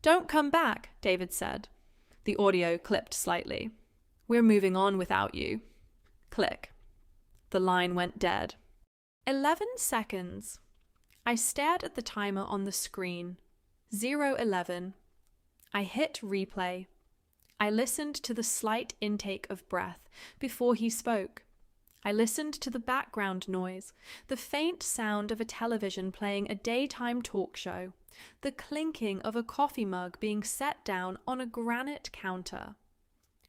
"Don't come back," David said. The audio clipped slightly. "We're moving on without you." Click. The line went dead. 11 seconds. I stared at the timer on the screen. 0:11. I hit replay. I listened to the slight intake of breath before he spoke. I listened to the background noise, the faint sound of a television playing a daytime talk show, the clinking of a coffee mug being set down on a granite counter.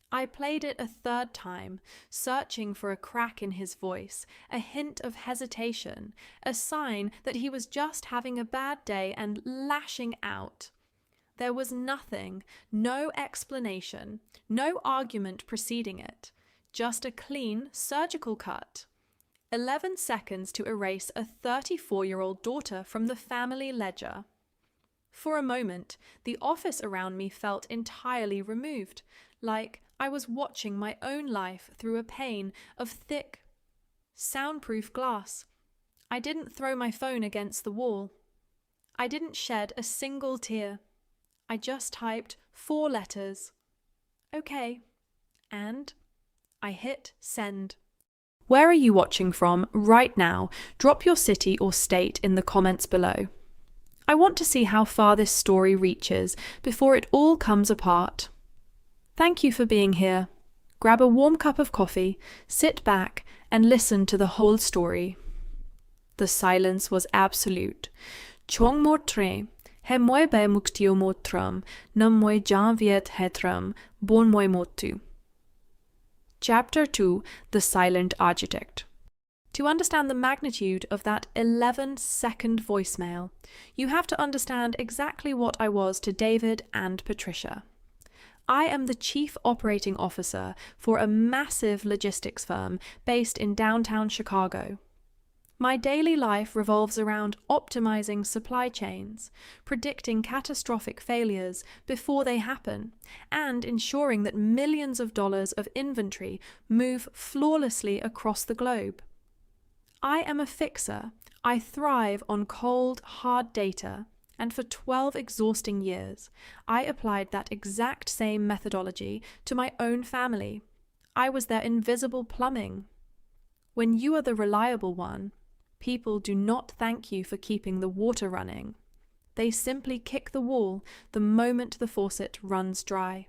I played it a third time, searching for a crack in his voice, a hint of hesitation, a sign that he was just having a bad day and lashing out. There was nothing, no explanation, no argument preceding it, just a clean, surgical cut. 11 seconds to erase a 34-year-old daughter from the family ledger. For a moment, the office around me felt entirely removed, like I was watching my own life through a pane of thick, soundproof glass. I didn't throw my phone against the wall. I didn't shed a single tear. I just typed 4 letters. Okay. And I hit send. Where are you watching from right now? Drop your city or state in the comments below. I want to see how far this story reaches before it all comes apart. Thank you for being here. Grab a warm cup of coffee, sit back, and listen to the whole story. The silence was absolute. Chong mo tre, he moi be muktio motram, nam moi janviet hetram, bon moi motu. Chapter 2, The Silent Architect. To understand the magnitude of that 11-second voicemail, you have to understand exactly what I was to David and Patricia. I am the chief operating officer for a massive logistics firm based in downtown Chicago. My daily life revolves around optimizing supply chains, predicting catastrophic failures before they happen, and ensuring that millions of dollars of inventory move flawlessly across the globe. I am a fixer. I thrive on cold, hard data, and for 12 exhausting years, I applied that exact same methodology to my own family. I was their invisible plumbing. When you are the reliable one, people do not thank you for keeping the water running. They simply kick the wall the moment the faucet runs dry.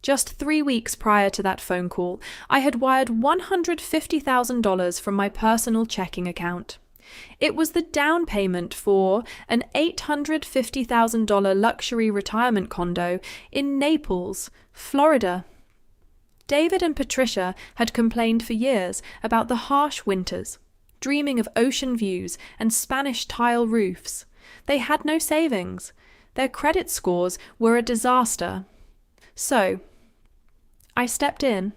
Just 3 weeks prior to that phone call, I had wired $150,000 from my personal checking account. It was the down payment for an $850,000 luxury retirement condo in Naples, Florida. David and Patricia had complained for years about the harsh winters, dreaming of ocean views and Spanish tile roofs. They had no savings. Their credit scores were a disaster. So, I stepped in.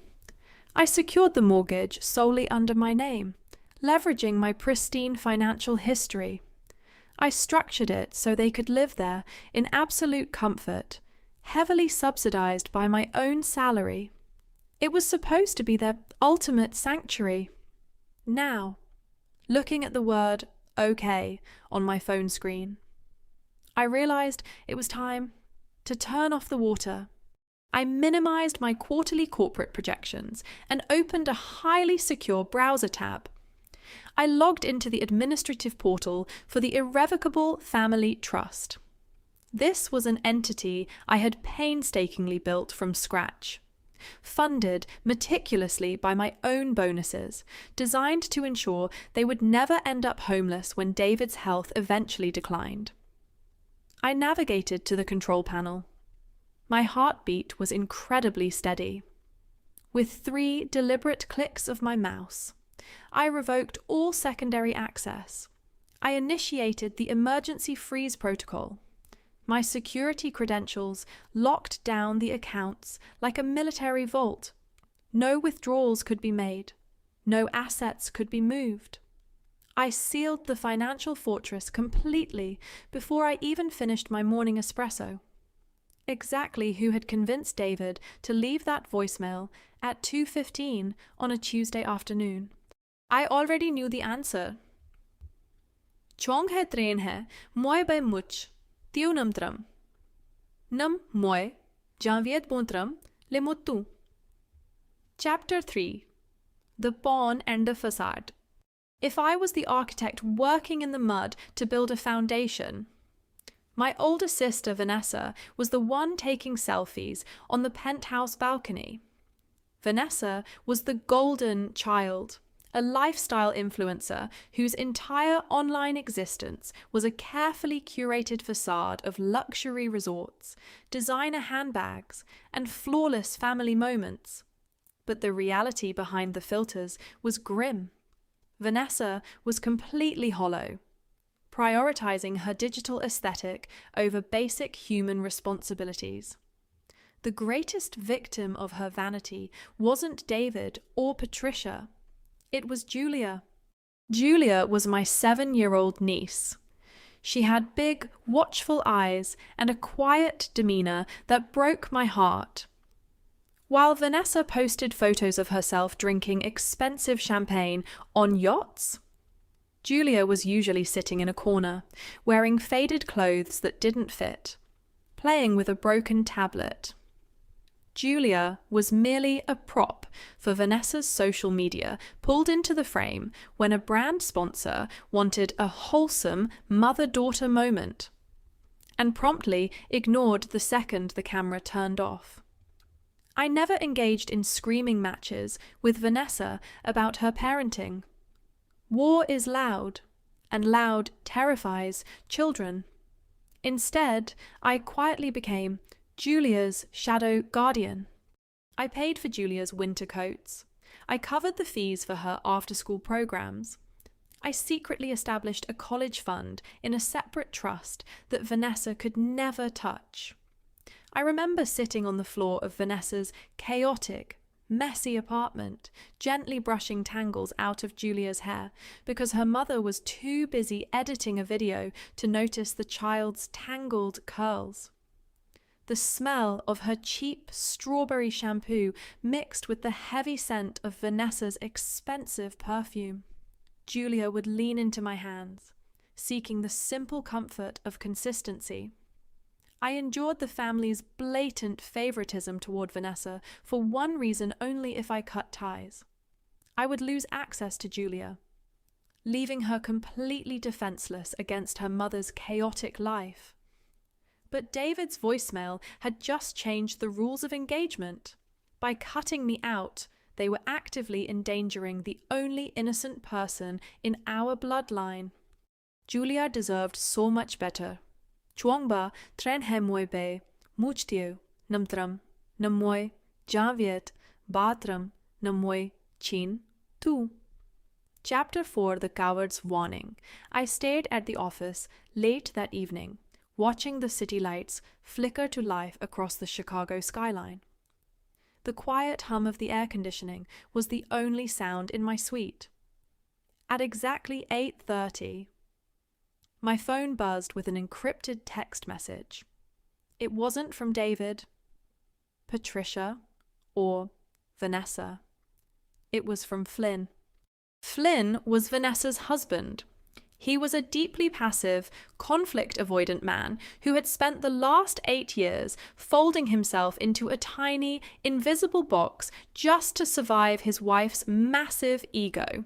I secured the mortgage solely under my name, leveraging my pristine financial history. I structured it so they could live there in absolute comfort, heavily subsidized by my own salary. It was supposed to be their ultimate sanctuary. Now, looking at the word "okay" on my phone screen, I realized it was time to turn off the water. I minimized my quarterly corporate projections and opened a highly secure browser tab. I logged into the administrative portal for the Irrevocable Family Trust. This was an entity I had painstakingly built from scratch, funded meticulously by my own bonuses, designed to ensure they would never end up homeless when David's health eventually declined. I navigated to the control panel. My heartbeat was incredibly steady. With 3 deliberate clicks of my mouse, I revoked all secondary access. I initiated the emergency freeze protocol. My security credentials locked down the accounts like a military vault. No withdrawals could be made. No assets could be moved. I sealed the financial fortress completely before I even finished my morning espresso. Exactly who had convinced David to leave that voicemail at 2:15 on a Tuesday afternoon? I already knew the answer. Chong hai train hai, moi by much, tiu namtram. Nam moi, janviet bontram, le motu. Chapter 3. The Pawn and the Facade. If I was the architect working in the mud to build a foundation, my older sister Vanessa was the one taking selfies on the penthouse balcony. Vanessa was the golden child, a lifestyle influencer whose entire online existence was a carefully curated facade of luxury resorts, designer handbags, and flawless family moments. But the reality behind the filters was grim. Vanessa was completely hollow, prioritizing her digital aesthetic over basic human responsibilities. The greatest victim of her vanity wasn't David or Patricia. It was Julia. Julia was my 7-year-old niece. She had big, watchful eyes and a quiet demeanor that broke my heart. While Vanessa posted photos of herself drinking expensive champagne on yachts, Julia was usually sitting in a corner, wearing faded clothes that didn't fit, playing with a broken tablet. Julia was merely a prop for Vanessa's social media, pulled into the frame when a brand sponsor wanted a wholesome mother-daughter moment, and promptly ignored the second the camera turned off. I never engaged in screaming matches with Vanessa about her parenting. War is loud, and loud terrifies children. Instead, I quietly became Julia's shadow guardian. I paid for Julia's winter coats. I covered the fees for her after-school programs. I secretly established a college fund in a separate trust that Vanessa could never touch. I remember sitting on the floor of Vanessa's chaotic, messy apartment, gently brushing tangles out of Julia's hair because her mother was too busy editing a video to notice the child's tangled curls. The smell of her cheap strawberry shampoo mixed with the heavy scent of Vanessa's expensive perfume. Julia would lean into my hands, seeking the simple comfort of consistency. I endured the family's blatant favoritism toward Vanessa for one reason only: if I cut ties, I would lose access to Julia, leaving her completely defenseless against her mother's chaotic life. But David's voicemail had just changed the rules of engagement. By cutting me out, they were actively endangering the only innocent person in our bloodline. Julia deserved so much better. Chuangba tren hemoi be, muchtio, namtram, namoi, janviet, batram, namoi, chin, tu. Chapter 4: The Coward's Warning. I stayed at the office late that evening, watching the city lights flicker to life across the Chicago skyline. The quiet hum of the air conditioning was the only sound in my suite. At exactly 8:30, my phone buzzed with an encrypted text message. It wasn't from David, Patricia, or Vanessa. It was from Flynn. Flynn was Vanessa's husband. He was a deeply passive, conflict-avoidant man who had spent the last 8 years folding himself into a tiny, invisible box just to survive his wife's massive ego.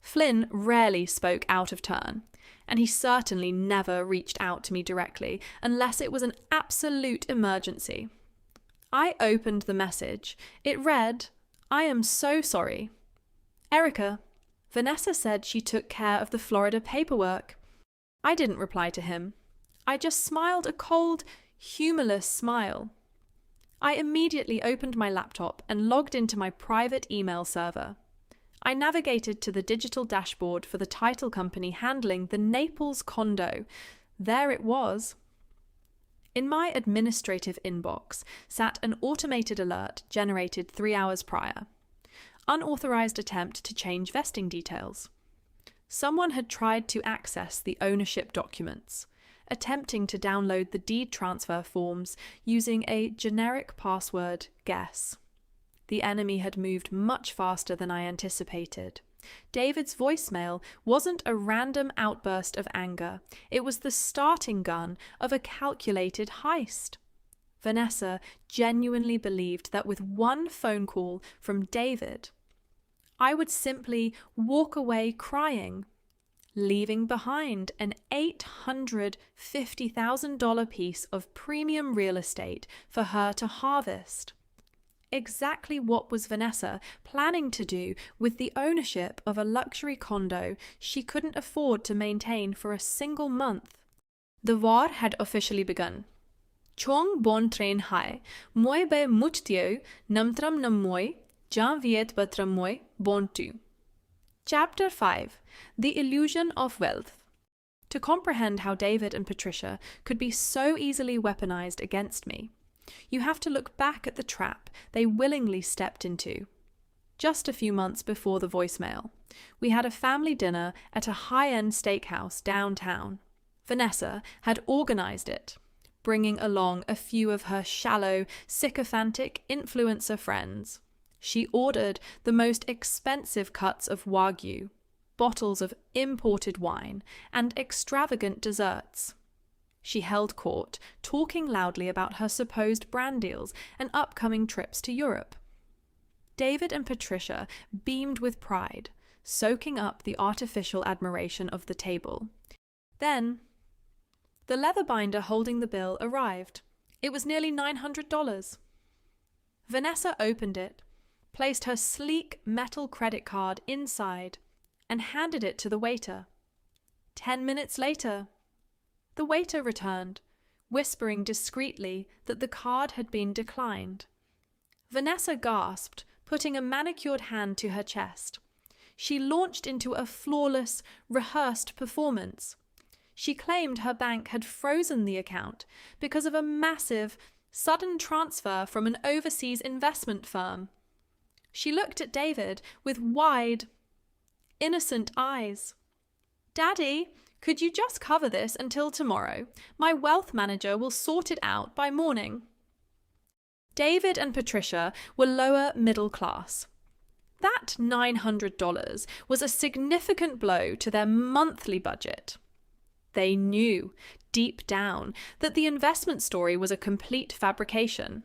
Flynn rarely spoke out of turn, and he certainly never reached out to me directly unless it was an absolute emergency. I opened the message. It read, "I am so sorry. Erica, Vanessa said she took care of the Florida paperwork." I didn't reply to him. I just smiled a cold, humorless smile. I immediately opened my laptop and logged into my private email server. I navigated to the digital dashboard for the title company handling the Naples condo. There it was. In my administrative inbox sat an automated alert generated 3 hours prior. Unauthorized attempt to change vesting details. Someone had tried to access the ownership documents, attempting to download the deed transfer forms using a generic password guess. The enemy had moved much faster than I anticipated. David's voicemail wasn't a random outburst of anger. It was the starting gun of a calculated heist. Vanessa genuinely believed that with one phone call from David, I would simply walk away crying, leaving behind an $850,000 piece of premium real estate for her to harvest. Exactly what was Vanessa planning to do with the ownership of a luxury condo she couldn't afford to maintain for a single month? The war had officially begun. Chong bon train hai, moi be muchtio, namtram nam moi, jan viet batram moi, bon tu. Chapter 5. The Illusion of Wealth. To comprehend how David and Patricia could be so easily weaponized against me, you have to look back at the trap they willingly stepped into. Just a few months before the voicemail, we had a family dinner at a high-end steakhouse downtown. Vanessa had organized it, bringing along a few of her shallow, sycophantic influencer friends. She ordered the most expensive cuts of Wagyu, bottles of imported wine, and extravagant desserts. She held court, talking loudly about her supposed brand deals and upcoming trips to Europe. David and Patricia beamed with pride, soaking up the artificial admiration of the table. Then, the leather binder holding the bill arrived. It was nearly $900. Vanessa opened it, placed her sleek metal credit card inside, and handed it to the waiter. 10 minutes later, the waiter returned, whispering discreetly that the card had been declined. Vanessa gasped, putting a manicured hand to her chest. She launched into a flawless, rehearsed performance. She claimed her bank had frozen the account because of a massive, sudden transfer from an overseas investment firm. She looked at David with wide, innocent eyes. "Daddy, could you just cover this until tomorrow? My wealth manager will sort it out by morning." David and Patricia were lower middle class. That $900 was a significant blow to their monthly budget. They knew, deep down, that the investment story was a complete fabrication.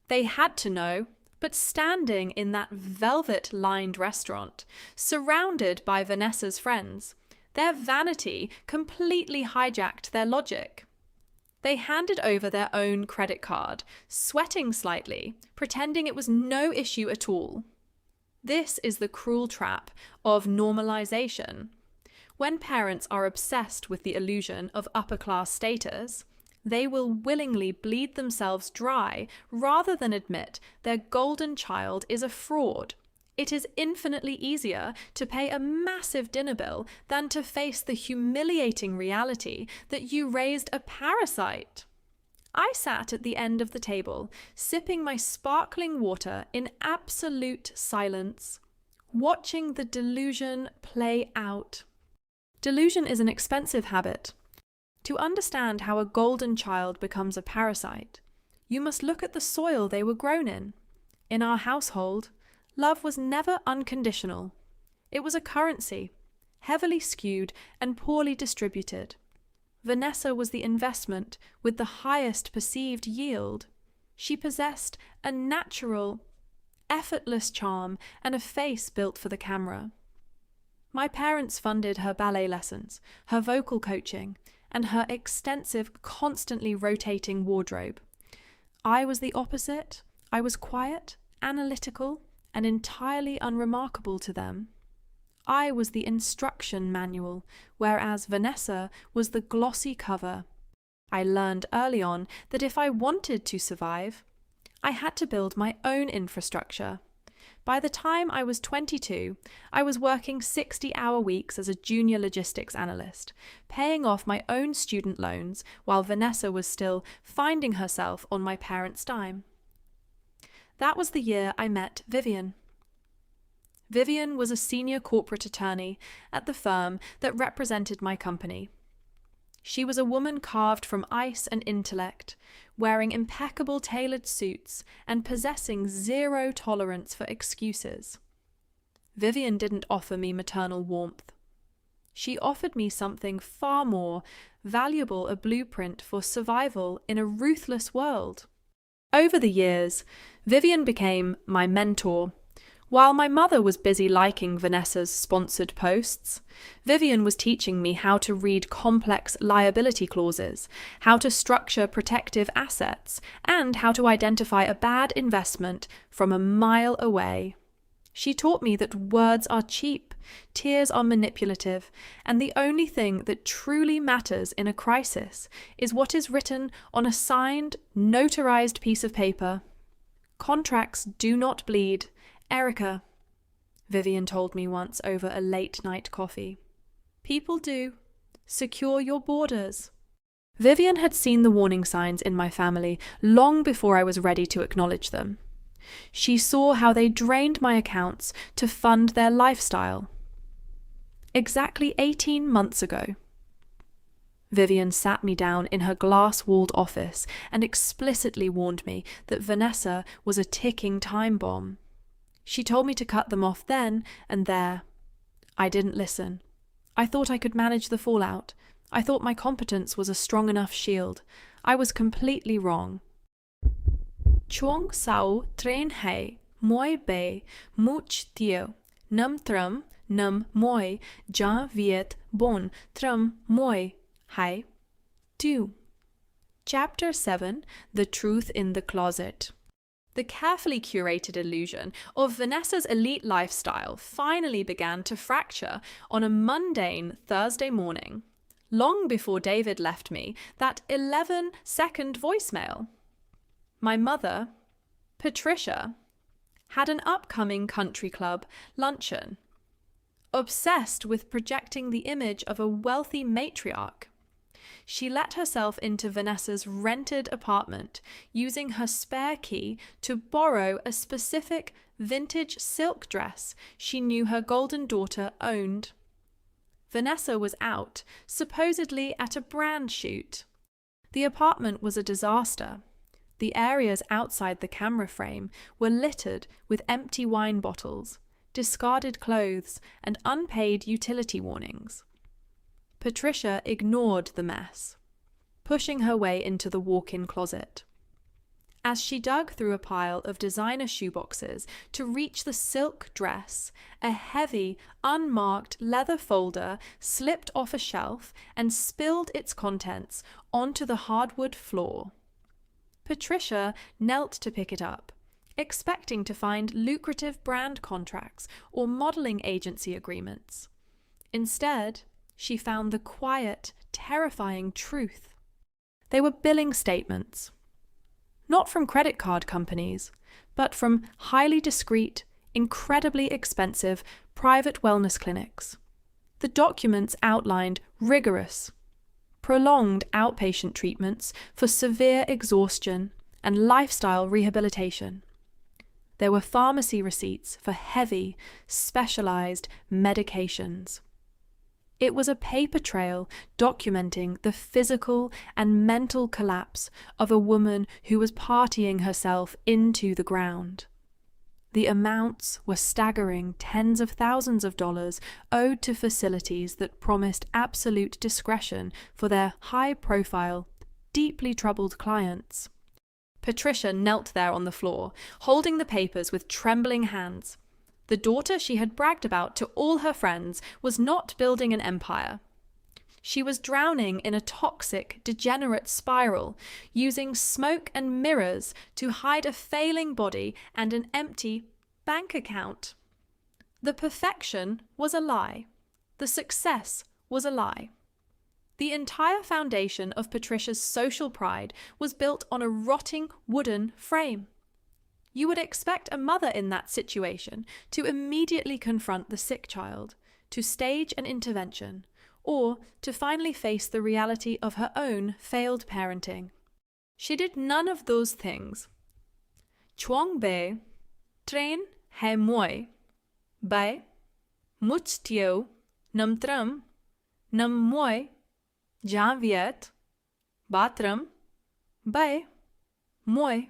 They had to know, but standing in that velvet-lined restaurant, surrounded by Vanessa's friends, their vanity completely hijacked their logic. They handed over their own credit card, sweating slightly, pretending it was no issue at all. This is the cruel trap of normalization. When parents are obsessed with the illusion of upper-class status, they will willingly bleed themselves dry rather than admit their golden child is a fraud. It is infinitely easier to pay a massive dinner bill than to face the humiliating reality that you raised a parasite. I sat at the end of the table, sipping my sparkling water in absolute silence, watching the delusion play out. Delusion is an expensive habit. To understand how a golden child becomes a parasite, you must look at the soil they were grown in. In our household, love was never unconditional. It was a currency, heavily skewed and poorly distributed. Vanessa was the investment with the highest perceived yield. She possessed a natural, effortless charm and a face built for the camera. My parents funded her ballet lessons, her vocal coaching, and her extensive, constantly rotating wardrobe. I was the opposite. I was quiet, analytical, and entirely unremarkable to them. I was the instruction manual, whereas Vanessa was the glossy cover. I learned early on that if I wanted to survive, I had to build my own infrastructure. By the time I was 22, I was working 60-hour weeks as a junior logistics analyst, paying off my own student loans while Vanessa was still finding herself on my parents' dime. That was the year I met Vivian. Vivian was a senior corporate attorney at the firm that represented my company. She was a woman carved from ice and intellect, wearing impeccable tailored suits and possessing zero tolerance for excuses. Vivian didn't offer me maternal warmth. She offered me something far more valuable, a blueprint for survival in a ruthless world. Over the years, Vivian became my mentor. While my mother was busy liking Vanessa's sponsored posts, Vivian was teaching me how to read complex liability clauses, how to structure protective assets, and how to identify a bad investment from a mile away. She taught me that words are cheap, tears are manipulative, and the only thing that truly matters in a crisis is what is written on a signed, notarized piece of paper. Contracts do not bleed, Erica, Vivian told me once over a late-night coffee. People do. Secure your borders. Vivian had seen the warning signs in my family long before I was ready to acknowledge them. She saw how they drained my accounts to fund their lifestyle. Exactly 18 months ago, Vivian sat me down in her glass-walled office and explicitly warned me that Vanessa was a ticking time bomb. She told me to cut them off then and there. I didn't listen. I thought I could manage the fallout. I thought my competence was a strong enough shield. I was completely wrong. Chuang sao train hai, moi be, much tio, num trum, num moi, ja viet bon, trum moi, hai, tu. Chapter 7, The Truth in the Closet. The carefully curated illusion of Vanessa's elite lifestyle finally began to fracture on a mundane Thursday morning, long before David left me that 11-second voicemail. My mother, Patricia, had an upcoming country club luncheon, obsessed with projecting the image of a wealthy matriarch. She let herself into Vanessa's rented apartment, using her spare key to borrow a specific vintage silk dress she knew her golden daughter owned. Vanessa was out, supposedly at a brand shoot. The apartment was a disaster. The areas outside the camera frame were littered with empty wine bottles, discarded clothes, and unpaid utility warnings. Patricia ignored the mess, pushing her way into the walk-in closet. As she dug through a pile of designer shoeboxes to reach the silk dress, a heavy, unmarked leather folder slipped off a shelf and spilled its contents onto the hardwood floor. Patricia knelt to pick it up, expecting to find lucrative brand contracts or modeling agency agreements. Instead, she found the quiet, terrifying truth. They were billing statements. Not from credit card companies, but from highly discreet, incredibly expensive private wellness clinics. The documents outlined rigorous, prolonged outpatient treatments for severe exhaustion and lifestyle rehabilitation. There were pharmacy receipts for heavy, specialized medications. It was a paper trail documenting the physical and mental collapse of a woman who was partying herself into the ground. The amounts were staggering tens of thousands of dollars owed to facilities that promised absolute discretion for their high-profile, deeply troubled clients. Patricia knelt there on the floor, holding the papers with trembling hands. The daughter she had bragged about to all her friends was not building an empire. She was drowning in a toxic, degenerate spiral, using smoke and mirrors to hide a failing body and an empty bank account. The perfection was a lie. The success was a lie. The entire foundation of Patricia's social pride was built on a rotting wooden frame. You would expect a mother in that situation to immediately confront the sick child, to stage an intervention, or to finally face the reality of her own failed parenting. She did none of those things. Chuang be, train hai moi, bai, much tio, num trum, num moi, jan viet, batrum, bai, moi,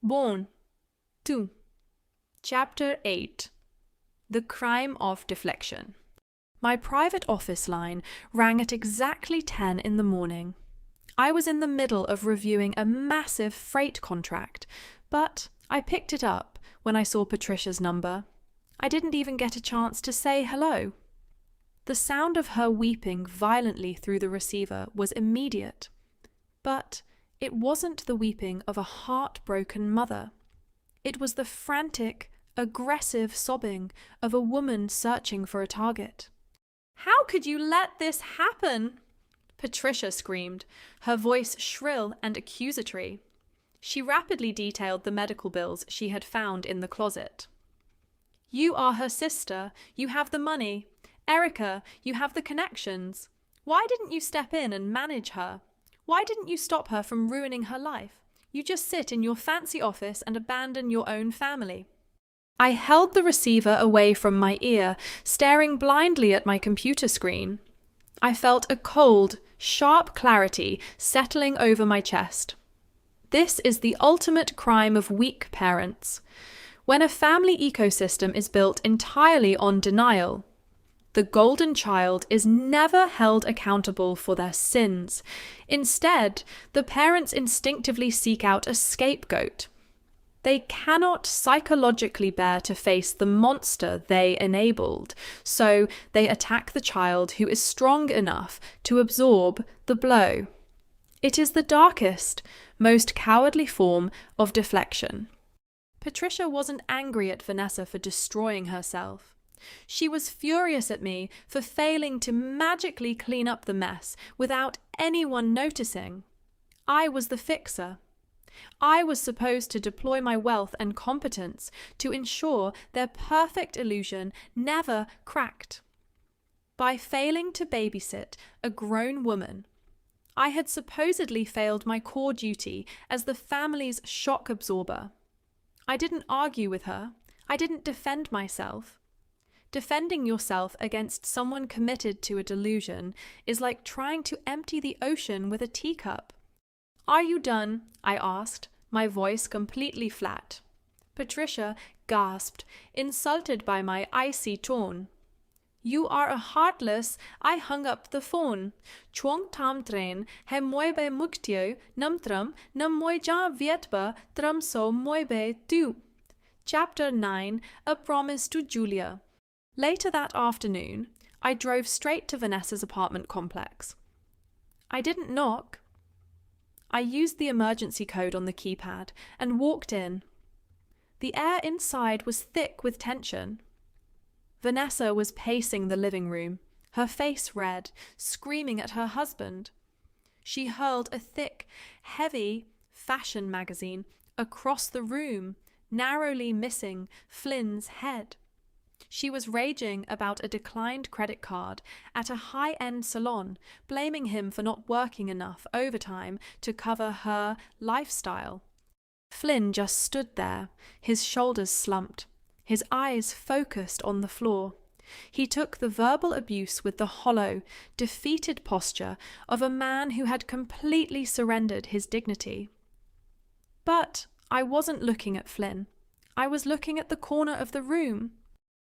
bon, tu. Chapter 8. The Crime of Deflection. My private office line rang at exactly 10 in the morning. I was in the middle of reviewing a massive freight contract, but I picked it up when I saw Patricia's number. I didn't even get a chance to say hello. The sound of her weeping violently through the receiver was immediate, but it wasn't the weeping of a heartbroken mother. It was the frantic, aggressive sobbing of a woman searching for a target. "How could you let this happen?" Patricia screamed, her voice shrill and accusatory. She rapidly detailed the medical bills she had found in the closet. "You are her sister. You have the money. Erica, you have the connections. Why didn't you step in and manage her? Why didn't you stop her from ruining her life? You just sit in your fancy office and abandon your own family." I held the receiver away from my ear, staring blindly at my computer screen. I felt a cold, sharp clarity settling over my chest. This is the ultimate crime of weak parents. When a family ecosystem is built entirely on denial, the golden child is never held accountable for their sins. Instead, the parents instinctively seek out a scapegoat. They cannot psychologically bear to face the monster they enabled, so they attack the child who is strong enough to absorb the blow. It is the darkest, most cowardly form of deflection. Patricia wasn't angry at Vanessa for destroying herself. She was furious at me for failing to magically clean up the mess without anyone noticing. I was the fixer. I was supposed to deploy my wealth and competence to ensure their perfect illusion never cracked. By failing to babysit a grown woman, I had supposedly failed my core duty as the family's shock absorber. I didn't argue with her. I didn't defend myself. Defending yourself against someone committed to a delusion is like trying to empty the ocean with a teacup. "Are you done?" I asked, my voice completely flat. Patricia gasped, insulted by my icy tone. "You are a heartless." I hung up the phone. "Chuang tam train he moibe muktio numtram num moija vietba tram so moibe tu." Chapter 9, A Promise to Julia. Later that afternoon, I drove straight to Vanessa's apartment complex. I didn't knock. I used the emergency code on the keypad and walked in. The air inside was thick with tension. Vanessa was pacing the living room, her face red, screaming at her husband. She hurled a thick, heavy fashion magazine across the room, narrowly missing Flynn's head. She was raging about a declined credit card at a high-end salon, blaming him for not working enough overtime to cover her lifestyle. Flynn just stood there, his shoulders slumped, his eyes focused on the floor. He took the verbal abuse with the hollow, defeated posture of a man who had completely surrendered his dignity. But I wasn't looking at Flynn. I was looking at the corner of the room.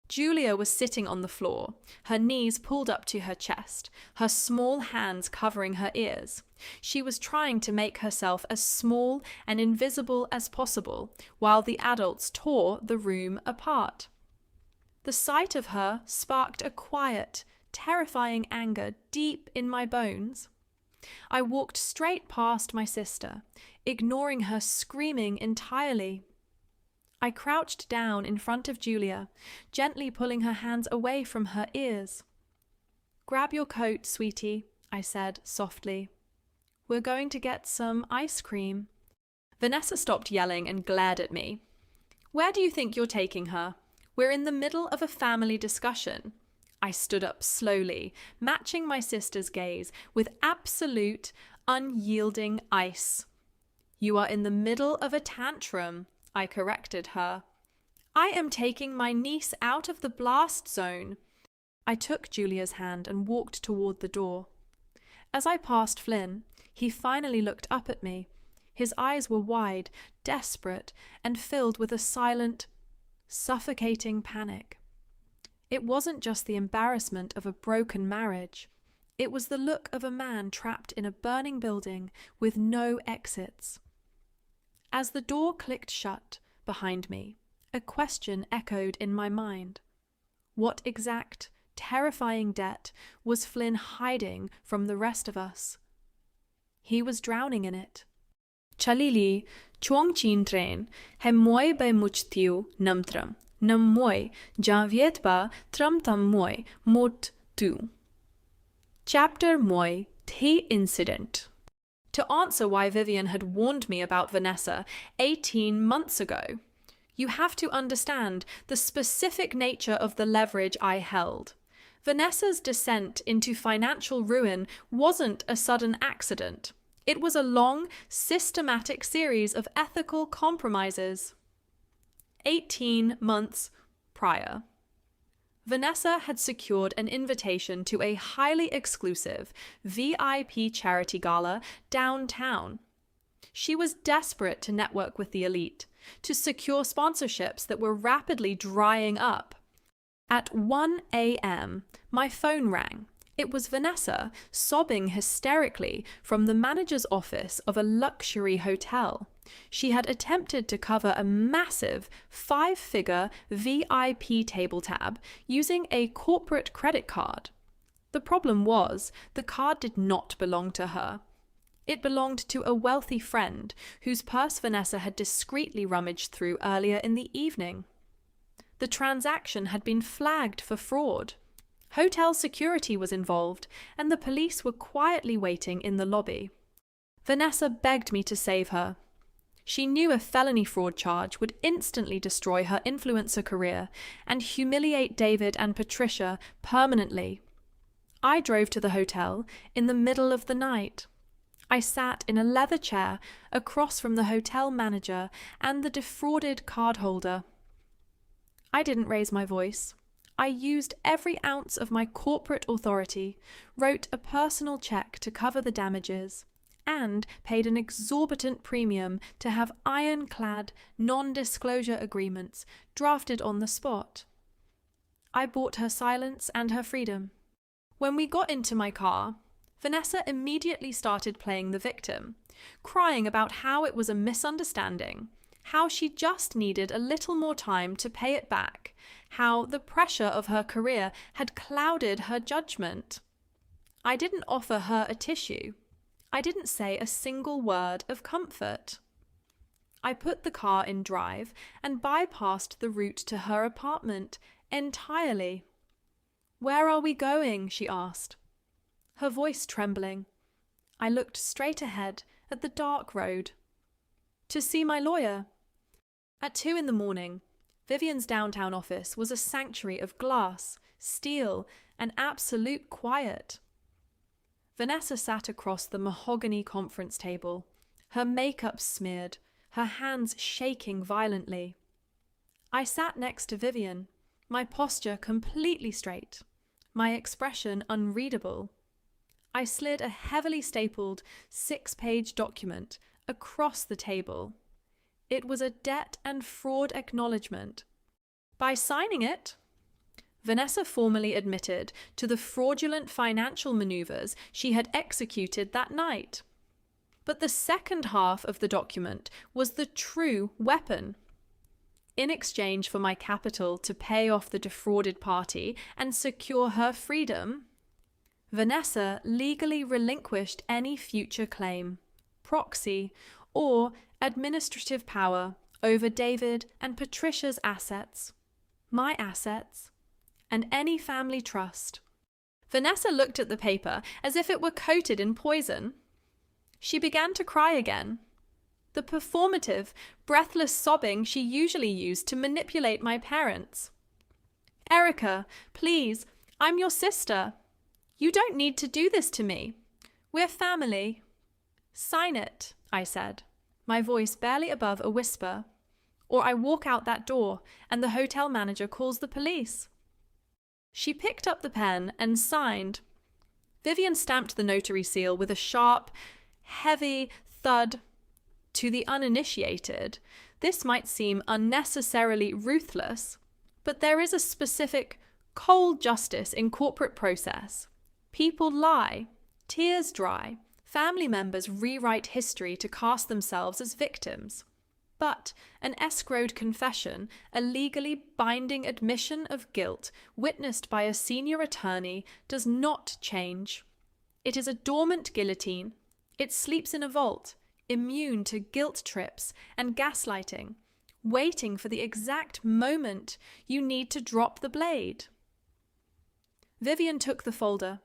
Julia was sitting on the floor, her knees pulled up to her chest, her small hands covering her ears. She was trying to make herself as small and invisible as possible, while the adults tore the room apart. The sight of her sparked a quiet, terrifying anger deep in my bones. I walked straight past my sister, ignoring her screaming entirely. I crouched down in front of Julia, gently pulling her hands away from her ears. "Grab your coat, sweetie," I said softly. "We're going to get some ice cream." Vanessa stopped yelling and glared at me. "Where do you think you're taking her? We're in the middle of a family discussion." I stood up slowly, matching my sister's gaze with absolute, unyielding ice. "You are in the middle of a tantrum," I corrected her. "I am taking my niece out of the blast zone." I took Julia's hand and walked toward the door. As I passed Flynn, he finally looked up at me. His eyes were wide, desperate, and filled with a silent, suffocating panic. It wasn't just the embarrassment of a broken marriage. It was the look of a man trapped in a burning building with no exits. As the door clicked shut behind me, a question echoed in my mind. What exact, terrifying debt was Flynn hiding from the rest of us? He was drowning in it. Chalili, chuang chin train, he moi by muchtiu namtram, nam moi, janviet ba tram tam moi, mot tu. Chapter moi, the incident. To answer why Vivian had warned me about Vanessa 18 months ago, you have to understand the specific nature of the leverage I held. Vanessa's descent into financial ruin wasn't a sudden accident. It was a long, systematic series of ethical compromises. 18 months prior, Vanessa had secured an invitation to a highly exclusive VIP charity gala downtown. She was desperate to network with the elite, to secure sponsorships that were rapidly drying up. At 1 a.m., my phone rang. It was Vanessa, sobbing hysterically from the manager's office of a luxury hotel. She had attempted to cover a massive 5-figure VIP table tab using a corporate credit card. The problem was, the card did not belong to her. It belonged to a wealthy friend whose purse Vanessa had discreetly rummaged through earlier in the evening. The transaction had been flagged for fraud. Hotel security was involved, and the police were quietly waiting in the lobby. Vanessa begged me to save her. She knew a felony fraud charge would instantly destroy her influencer career and humiliate David and Patricia permanently. I drove to the hotel in the middle of the night. I sat in a leather chair across from the hotel manager and the defrauded cardholder. I didn't raise my voice. I used every ounce of my corporate authority, wrote a personal check to cover the damages, and paid an exorbitant premium to have ironclad, non-disclosure agreements drafted on the spot. I bought her silence and her freedom. When we got into my car, Vanessa immediately started playing the victim, crying about how it was a misunderstanding, how she just needed a little more time to pay it back, how the pressure of her career had clouded her judgment. I didn't offer her a tissue. I didn't say a single word of comfort. I put the car in drive and bypassed the route to her apartment entirely. "Where are we going?" she asked, her voice trembling. I looked straight ahead at the dark road. "To see my lawyer." At 2 a.m, Vivian's downtown office was a sanctuary of glass, steel, and absolute quiet. Vanessa sat across the mahogany conference table, her makeup smeared, her hands shaking violently. I sat next to Vivian, my posture completely straight, my expression unreadable. I slid a heavily stapled 6-page document across the table. It was a debt and fraud acknowledgement. By signing it, Vanessa formally admitted to the fraudulent financial maneuvers she had executed that night. But the second half of the document was the true weapon. In exchange for my capital to pay off the defrauded party and secure her freedom, Vanessa legally relinquished any future claim, proxy, or administrative power over David and Patricia's assets, my assets, and any family trust. Vanessa looked at the paper as if it were coated in poison. She began to cry again. The performative, breathless sobbing she usually used to manipulate my parents. "Erica, please, I'm your sister. You don't need to do this to me. We're family." "Sign it," I said, my voice barely above a whisper, "or I walk out that door and the hotel manager calls the police." She picked up the pen and signed. Vivian stamped the notary seal with a sharp, heavy thud. To the uninitiated, this might seem unnecessarily ruthless, but there is a specific cold justice in corporate process. People lie, tears dry, family members rewrite history to cast themselves as victims. But an escrowed confession, a legally binding admission of guilt witnessed by a senior attorney, does not change. It is a dormant guillotine. It sleeps in a vault, immune to guilt trips and gaslighting, waiting for the exact moment you need to drop the blade. Vivian took the folder,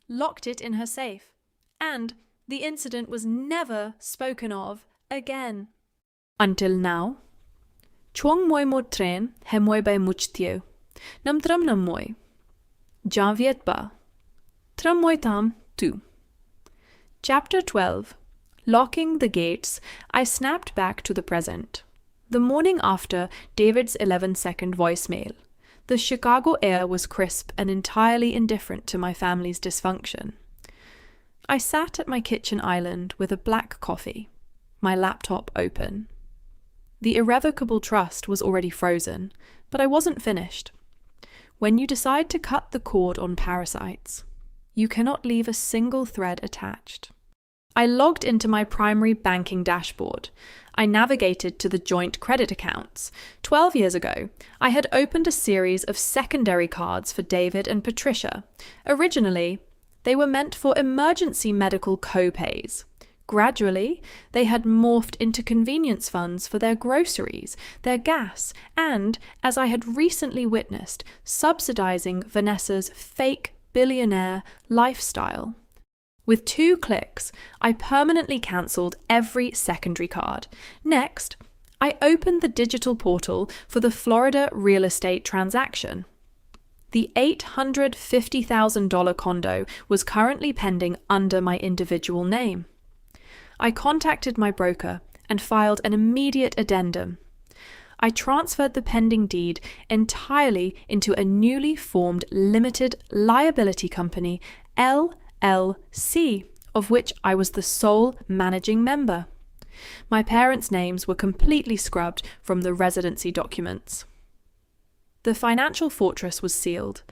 locked it in her safe, and the incident was never spoken of again. Until now. Chuang moi mo tren he moi by muchtio. Nam tram nam moi. Jan viet ba. Tram moi tam tu. Chapter 12. Locking the gates, I snapped back to the present. The morning after David's 11-second voicemail, the Chicago air was crisp and entirely indifferent to my family's dysfunction. I sat at my kitchen island with a black coffee, my laptop open. The irrevocable trust was already frozen, but I wasn't finished. When you decide to cut the cord on parasites, you cannot leave a single thread attached. I logged into my primary banking dashboard. I navigated to the joint credit accounts. 12 years ago, I had opened a series of secondary cards for David and Patricia. Originally, they were meant for emergency medical co-pays. Gradually, they had morphed into convenience funds for their groceries, their gas, and, as I had recently witnessed, subsidizing Vanessa's fake billionaire lifestyle. With 2 clicks, I permanently cancelled every secondary card. Next, I opened the digital portal for the Florida real estate transaction. The $850,000 condo was currently pending under my individual name. I contacted my broker and filed an immediate addendum. I transferred the pending deed entirely into a newly formed limited liability company, LLC, of which I was the sole managing member. My parents' names were completely scrubbed from the residency documents. The financial fortress was sealed.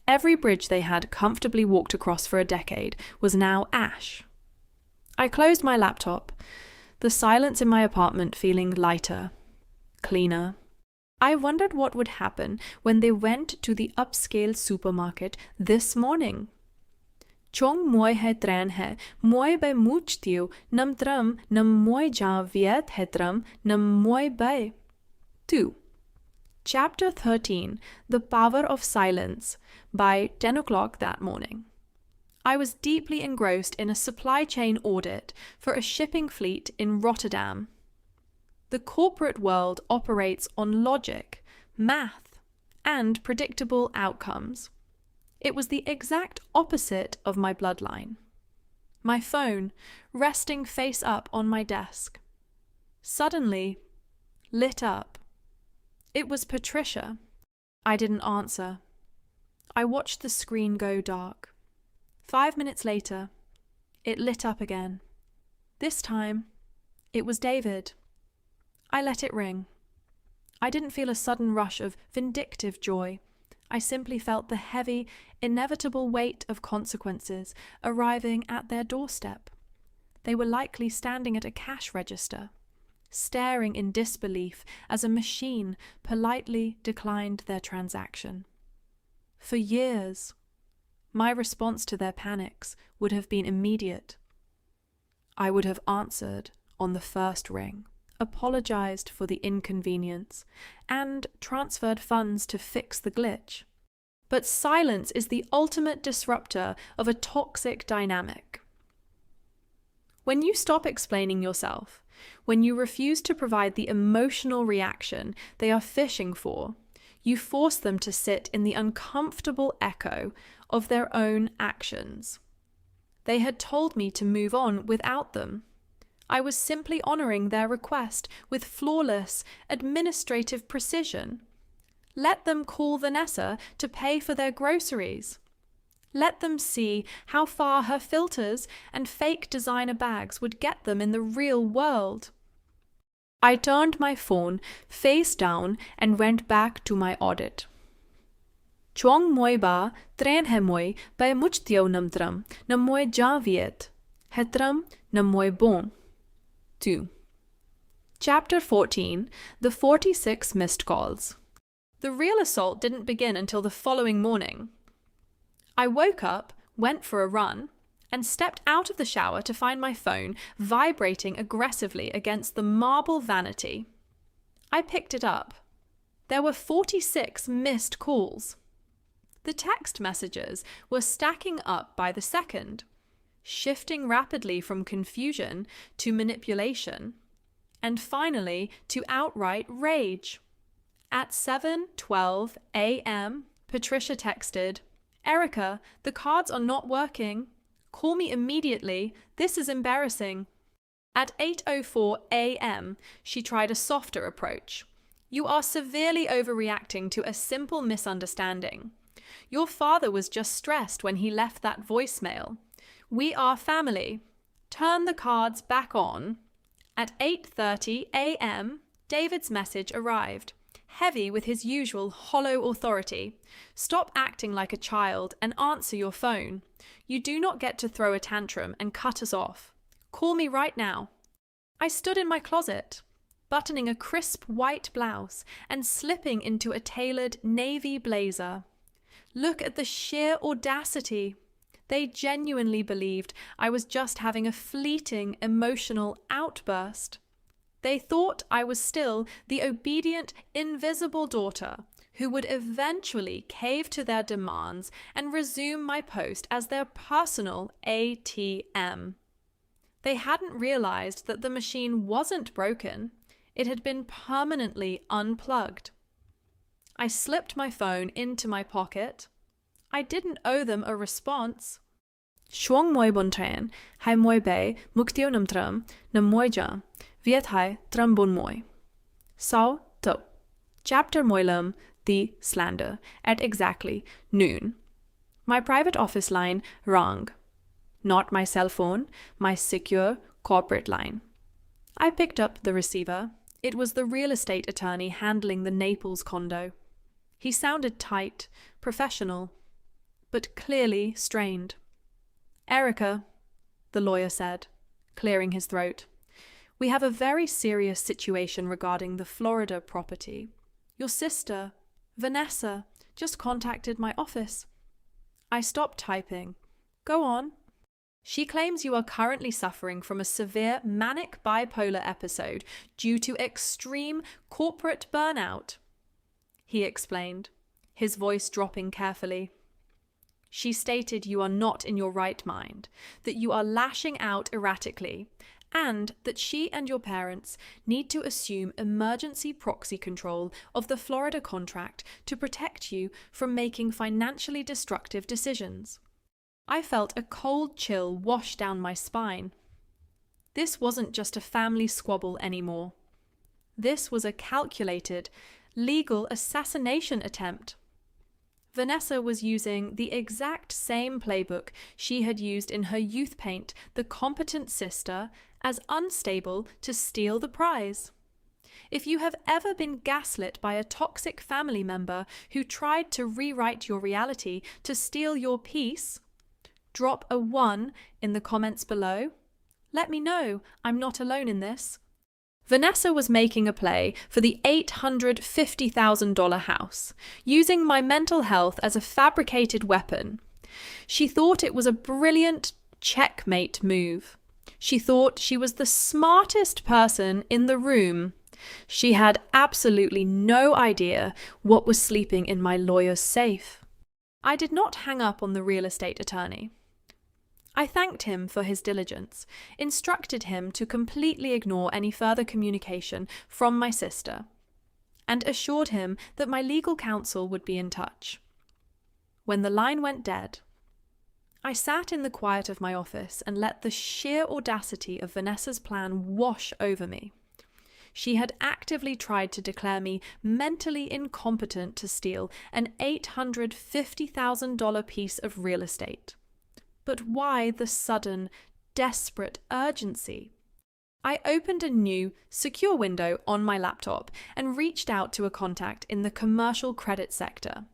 Every bridge they had comfortably walked across for a decade was now ash. I closed my laptop, the silence in my apartment feeling lighter, cleaner. I wondered what would happen when they went to the upscale supermarket this morning. Chong moi hai tran hai, moi by muchtiu, nam tram, nam moi ja viet hetram, nam moi by. 2. Chapter 13, The Power of Silence, by 10 o'clock that morning. I was deeply engrossed in a supply chain audit for a shipping fleet in Rotterdam. The corporate world operates on logic, math, and predictable outcomes. It was the exact opposite of my bloodline. My phone, resting face up on my desk, suddenly lit up. It was Patricia. I didn't answer. I watched the screen go dark. 5 minutes later, it lit up again. This time, it was David. I let it ring. I didn't feel a sudden rush of vindictive joy. I simply felt the heavy, inevitable weight of consequences arriving at their doorstep. They were likely standing at a cash register, staring in disbelief as a machine politely declined their transaction. For years, my response to their panics would have been immediate. I would have answered on the first ring, apologized for the inconvenience, and transferred funds to fix the glitch. But silence is the ultimate disruptor of a toxic dynamic. When you stop explaining yourself, when you refuse to provide the emotional reaction they are fishing for, you force them to sit in the uncomfortable echo of their own actions. They had told me to move on without them. I was simply honoring their request with flawless administrative precision. Let them call Vanessa to pay for their groceries. Let them see how far her filters and fake designer bags would get them in the real world. I turned my phone face down and went back to my audit. Chuang moi ba tren he moi by muchtio namtram na moi javiet. Hetram na moi bon. 2. Chapter 14. The 46 Missed Calls. The real assault didn't begin until the following morning. I woke up, went for a run, and stepped out of the shower to find my phone vibrating aggressively against the marble vanity. I picked it up. There were 46 missed calls. The text messages were stacking up by the second, shifting rapidly from confusion to manipulation, and finally to outright rage. At 7:12 a.m., Patricia texted, "Erica, the cards are not working. Call me immediately. This is embarrassing." At 8:04 a.m., she tried a softer approach. "You are severely overreacting to a simple misunderstanding. Your father was just stressed when he left that voicemail. We are family. Turn the cards back on." At 8:30 a.m., David's message arrived, heavy with his usual hollow authority. "Stop acting like a child and answer your phone. You do not get to throw a tantrum and cut us off. Call me right now." I stood in my closet, buttoning a crisp white blouse and slipping into a tailored navy blazer. Look at the sheer audacity. They genuinely believed I was just having a fleeting emotional outburst. They thought I was still the obedient, invisible daughter who would eventually cave to their demands and resume my post as their personal ATM. They hadn't realized that the machine wasn't broken. It had been permanently unplugged. I slipped my phone into my pocket. I didn't owe them a response. Shuang moi bon tren, hai moi bei, muktio nam tram, na moi ja, viet hai tram bon moi. Sao to. Chapter moilam, the slander, at exactly noon. My private office line rang. Not my cell phone, my secure corporate line. I picked up the receiver. It was the real estate attorney handling the Naples condo. He sounded tight, professional, but clearly strained. "Erica," the lawyer said, clearing his throat, "we have a very serious situation regarding the Florida property. Your sister, Vanessa, just contacted my office." I stopped typing. "Go on." "She claims you are currently suffering from a severe manic bipolar episode due to extreme corporate burnout," he explained, his voice dropping carefully. "She stated you are not in your right mind, that you are lashing out erratically, and that she and your parents need to assume emergency proxy control of the Florida contract to protect you from making financially destructive decisions." I felt a cold chill wash down my spine. This wasn't just a family squabble anymore. This was a calculated, legal assassination attempt. Vanessa was using the exact same playbook she had used in her youth paint, The Competent Sister, as unstable to steal the prize. If you have ever been gaslit by a toxic family member who tried to rewrite your reality to steal your peace, drop a 1 in the comments below. Let me know I'm not alone in this. Vanessa was making a play for the $850,000 house, using my mental health as a fabricated weapon. She thought it was a brilliant checkmate move. She thought she was the smartest person in the room. She had absolutely no idea what was sleeping in my lawyer's safe. I did not hang up on the real estate attorney. I thanked him for his diligence, instructed him to completely ignore any further communication from my sister, and assured him that my legal counsel would be in touch. When the line went dead, I sat in the quiet of my office and let the sheer audacity of Vanessa's plan wash over me. She had actively tried to declare me mentally incompetent to steal an $850,000 piece of real estate. But why the sudden, desperate urgency? I opened a new, secure window on my laptop and reached out to a contact in the commercial credit sector.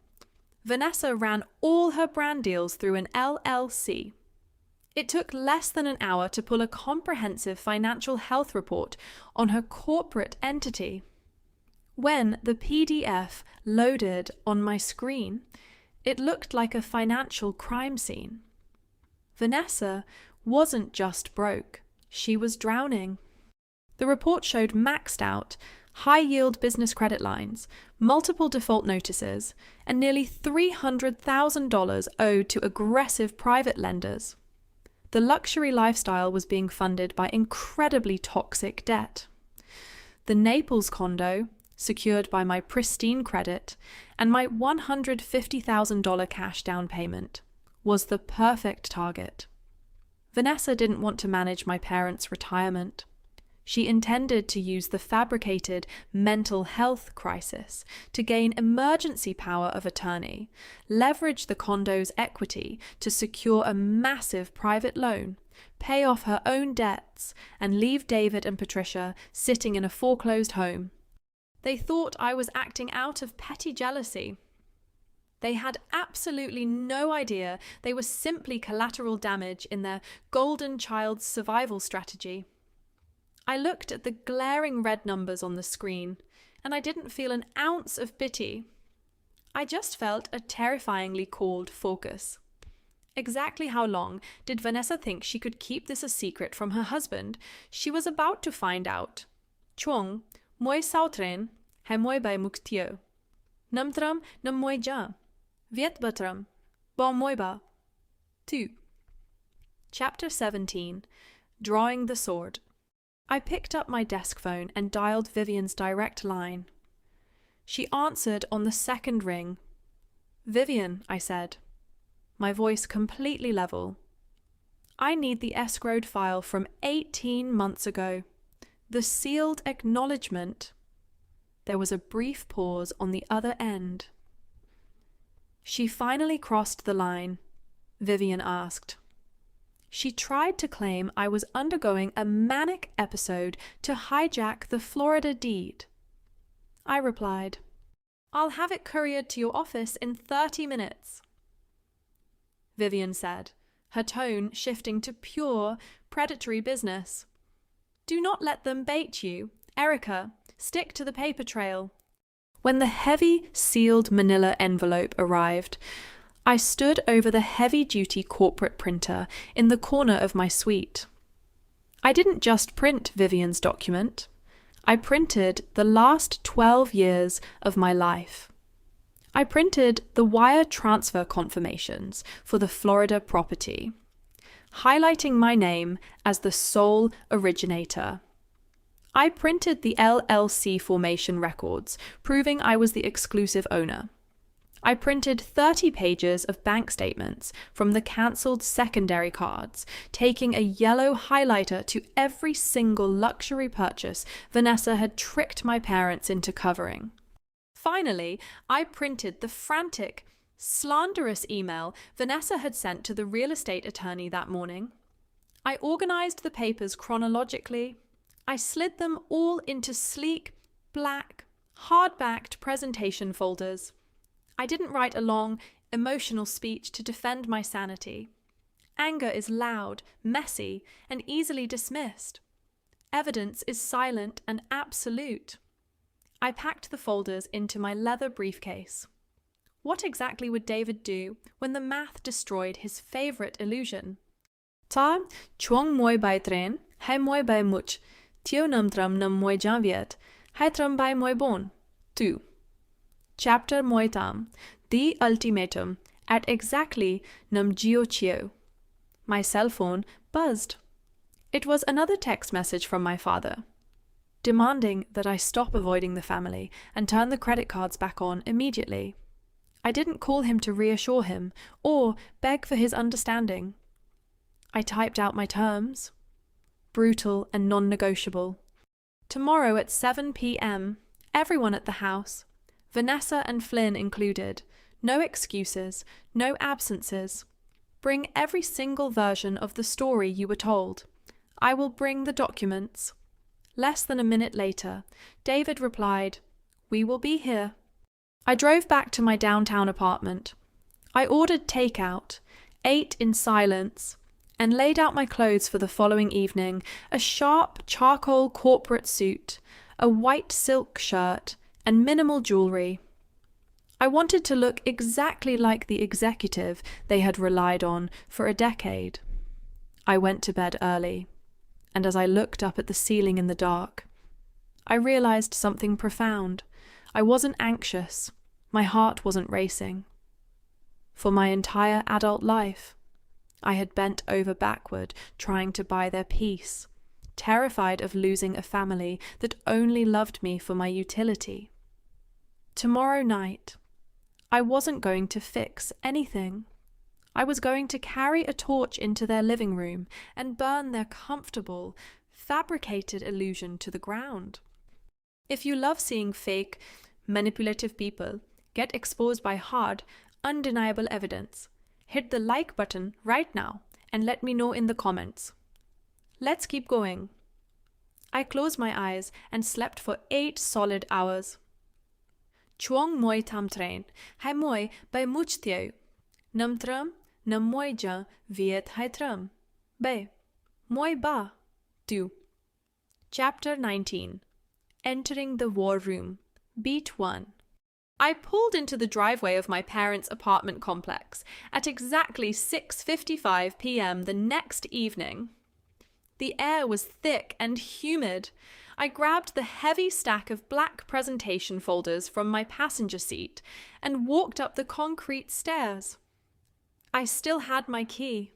Vanessa ran all her brand deals through an LLC. It took less than an hour to pull a comprehensive financial health report on her corporate entity. When the PDF loaded on my screen, it looked like a financial crime scene. Vanessa wasn't just broke, she was drowning. The report showed maxed out, high-yield business credit lines, multiple default notices, and nearly $300,000 owed to aggressive private lenders. The luxury lifestyle was being funded by incredibly toxic debt. The Naples condo, secured by my pristine credit, and my $150,000 cash down payment, was the perfect target. Vanessa didn't want to manage my parents' retirement. She intended to use the fabricated mental health crisis to gain emergency power of attorney, leverage the condo's equity to secure a massive private loan, pay off her own debts, and leave David and Patricia sitting in a foreclosed home. They thought I was acting out of petty jealousy. They had absolutely no idea they were simply collateral damage in their golden child's survival strategy. I looked at the glaring red numbers on the screen, and I didn't feel an ounce of pity. I just felt a terrifyingly cold focus. Exactly how long did Vanessa think she could keep this a secret from her husband? She was about to find out. Chuang, moi sautren, hai moi bai muktio. Namtram nam moi ja. Viet batram, ba moi ba. 2. Chapter 17. Drawing the Sword. I picked up my desk phone and dialed Vivian's direct line. She answered on the second ring. "Vivian," I said, my voice completely level. "I need the escrowed file from 18 months ago. The sealed acknowledgement." There was a brief pause on the other end. "She finally crossed the line?" Vivian asked. She tried to claim I was undergoing a manic episode to hijack the Florida deed. I replied, "I'll have it couriered to your office in 30 minutes. Vivian said, her tone shifting to pure, predatory business. "Do not let them bait you. Erica, stick to the paper trail." When the heavy, sealed manila envelope arrived, I stood over the heavy-duty corporate printer in the corner of my suite. I didn't just print Vivian's document. I printed the last 12 years of my life. I printed the wire transfer confirmations for the Florida property, highlighting my name as the sole originator. I printed the LLC formation records, proving I was the exclusive owner. I printed 30 pages of bank statements from the cancelled secondary cards, taking a yellow highlighter to every single luxury purchase Vanessa had tricked my parents into covering. Finally, I printed the frantic, slanderous email Vanessa had sent to the real estate attorney that morning. I organised the papers chronologically. I slid them all into sleek, black, hard-backed presentation folders. I didn't write a long, emotional speech to defend my sanity. Anger is loud, messy, and easily dismissed. Evidence is silent and absolute. I packed the folders into my leather briefcase. What exactly would David do when the math destroyed his favourite illusion? Ta chuang moi bai tren, hai moi bai much, tio nam tram nam moi janviet, hai tram bai moi bon. 2. Chapter moi tam, the ultimatum, at exactly nam gio chio. My cell phone buzzed. It was another text message from my father, demanding that I stop avoiding the family and turn the credit cards back on immediately. I didn't call him to reassure him or beg for his understanding. I typed out my terms. Brutal and non-negotiable. Tomorrow at 7 p.m, everyone at the house, Vanessa and Flynn included. No excuses, no absences. Bring every single version of the story you were told. I will bring the documents. Less than a minute later, David replied, "We will be here." I drove back to my downtown apartment. I ordered takeout, ate in silence, and laid out my clothes for the following evening: a sharp charcoal corporate suit, a white silk shirt, and minimal jewelry. I wanted to look exactly like the executive they had relied on for a decade. I went to bed early, and as I looked up at the ceiling in the dark, I realized something profound. I wasn't anxious. My heart wasn't racing. For my entire adult life, I had bent over backward trying to buy their peace, terrified of losing a family that only loved me for my utility. Tomorrow night, I wasn't going to fix anything. I was going to carry a torch into their living room and burn their comfortable, fabricated illusion to the ground. If you love seeing fake, manipulative people get exposed by hard, undeniable evidence, hit the like button right now and let me know in the comments. Let's keep going. I closed my eyes and slept for 8 solid hours. Chuang moi tam train, hai moi by muchtio. Nam tram, nam moi ja viet hai tram. Bay, moi ba, tu. Chapter 19. Entering the War Room. Beat 1. I pulled into the driveway of my parents' apartment complex at exactly 6:55 p.m. the next evening. The air was thick and humid. I grabbed the heavy stack of black presentation folders from my passenger seat and walked up the concrete stairs. I still had my key.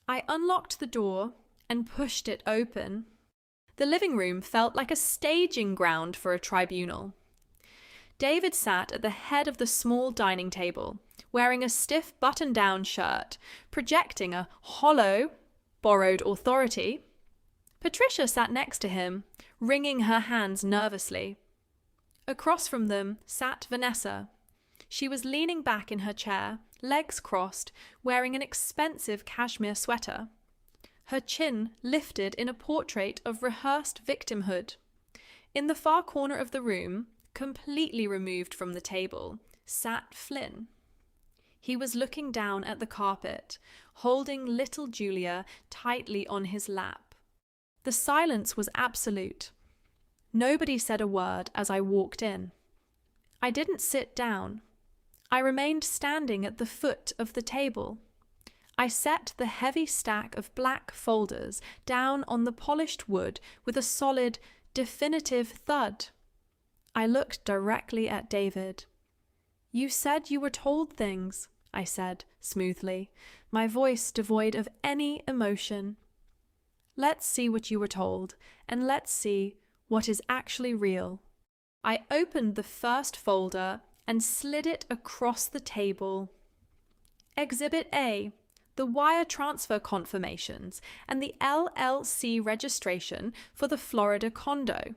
I unlocked the door and pushed it open. The living room felt like a staging ground for a tribunal. David sat at the head of the small dining table, wearing a stiff button-down shirt, projecting a hollow, borrowed authority. Patricia sat next to him, wringing her hands nervously. Across from them sat Vanessa. She was leaning back in her chair, legs crossed, wearing an expensive cashmere sweater. Her chin lifted in a portrait of rehearsed victimhood. In the far corner of the room, completely removed from the table, sat Flynn. He was looking down at the carpet, holding little Julia tightly on his lap. The silence was absolute. Nobody said a word as I walked in. I didn't sit down. I remained standing at the foot of the table. I set the heavy stack of black folders down on the polished wood with a solid, definitive thud. I looked directly at David. "You said you were told things," I said smoothly, my voice devoid of any emotion. "Let's see what you were told, and let's see what is actually real." I opened the first folder and slid it across the table. Exhibit A, the wire transfer confirmations and the LLC registration for the Florida condo.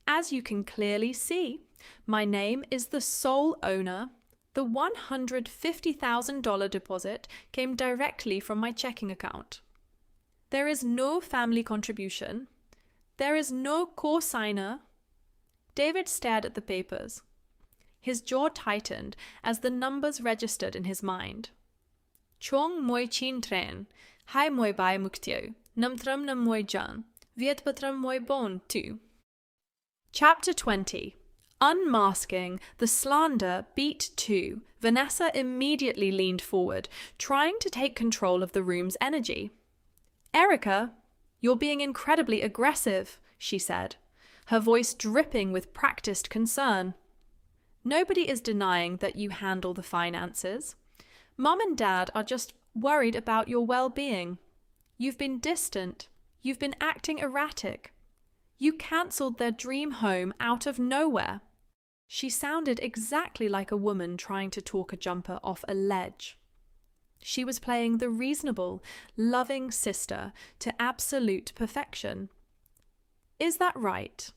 As you can clearly see, my name is the sole owner. The $150,000 deposit came directly from my checking account. There is no family contribution. There is no co-signer. David stared at the papers. His jaw tightened as the numbers registered in his mind. Chong moi chin tren, hai moi bai muktio, nam tram nam moi jan, viet patram moi bon tu. Chapter 20. Unmasking the slander. Beat 2. Vanessa immediately leaned forward, trying to take control of the room's energy. "Erica, you're being incredibly aggressive," she said, her voice dripping with practiced concern. "Nobody is denying that you handle the finances. Mom and Dad are just worried about your well-being. You've been distant. You've been acting erratic. You cancelled their dream home out of nowhere." She sounded exactly like a woman trying to talk a jumper off a ledge. She was playing the reasonable, loving sister to absolute perfection. "Is that right?"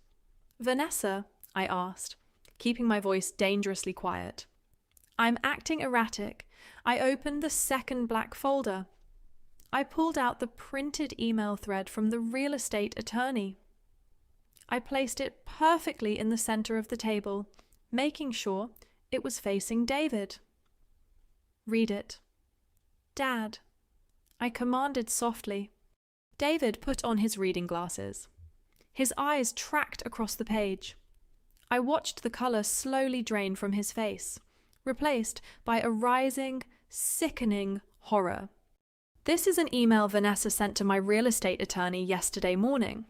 "Vanessa," I asked, keeping my voice dangerously quiet. "I'm acting erratic." I opened the second black folder. I pulled out the printed email thread from the real estate attorney. I placed it perfectly in the center of the table, making sure It was facing David. "Read it." "Dad," I commanded softly. David put on his reading glasses. His eyes tracked across the page. I watched the colour slowly drain from his face, replaced by a rising, sickening horror. "This is an email Vanessa sent to my real estate attorney yesterday morning."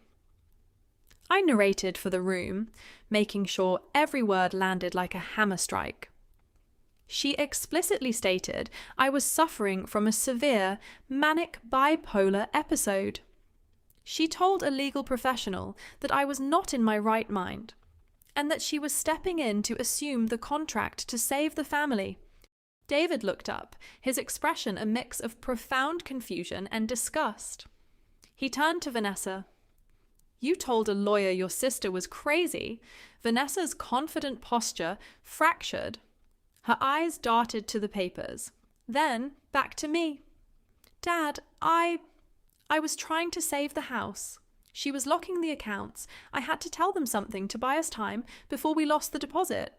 I narrated for the room, making sure every word landed like a hammer strike. She explicitly stated I was suffering from a severe manic bipolar episode. She told a legal professional that I was not in my right mind, and that she was stepping in to assume the contract to save the family. David looked up, his expression a mix of profound confusion and disgust. He turned to Vanessa. "You told a lawyer your sister was crazy." Vanessa's confident posture fractured. Her eyes darted to the papers, then back to me. "Dad, I was trying to save the house. She was locking the accounts. I had to tell them something to buy us time before we lost the deposit."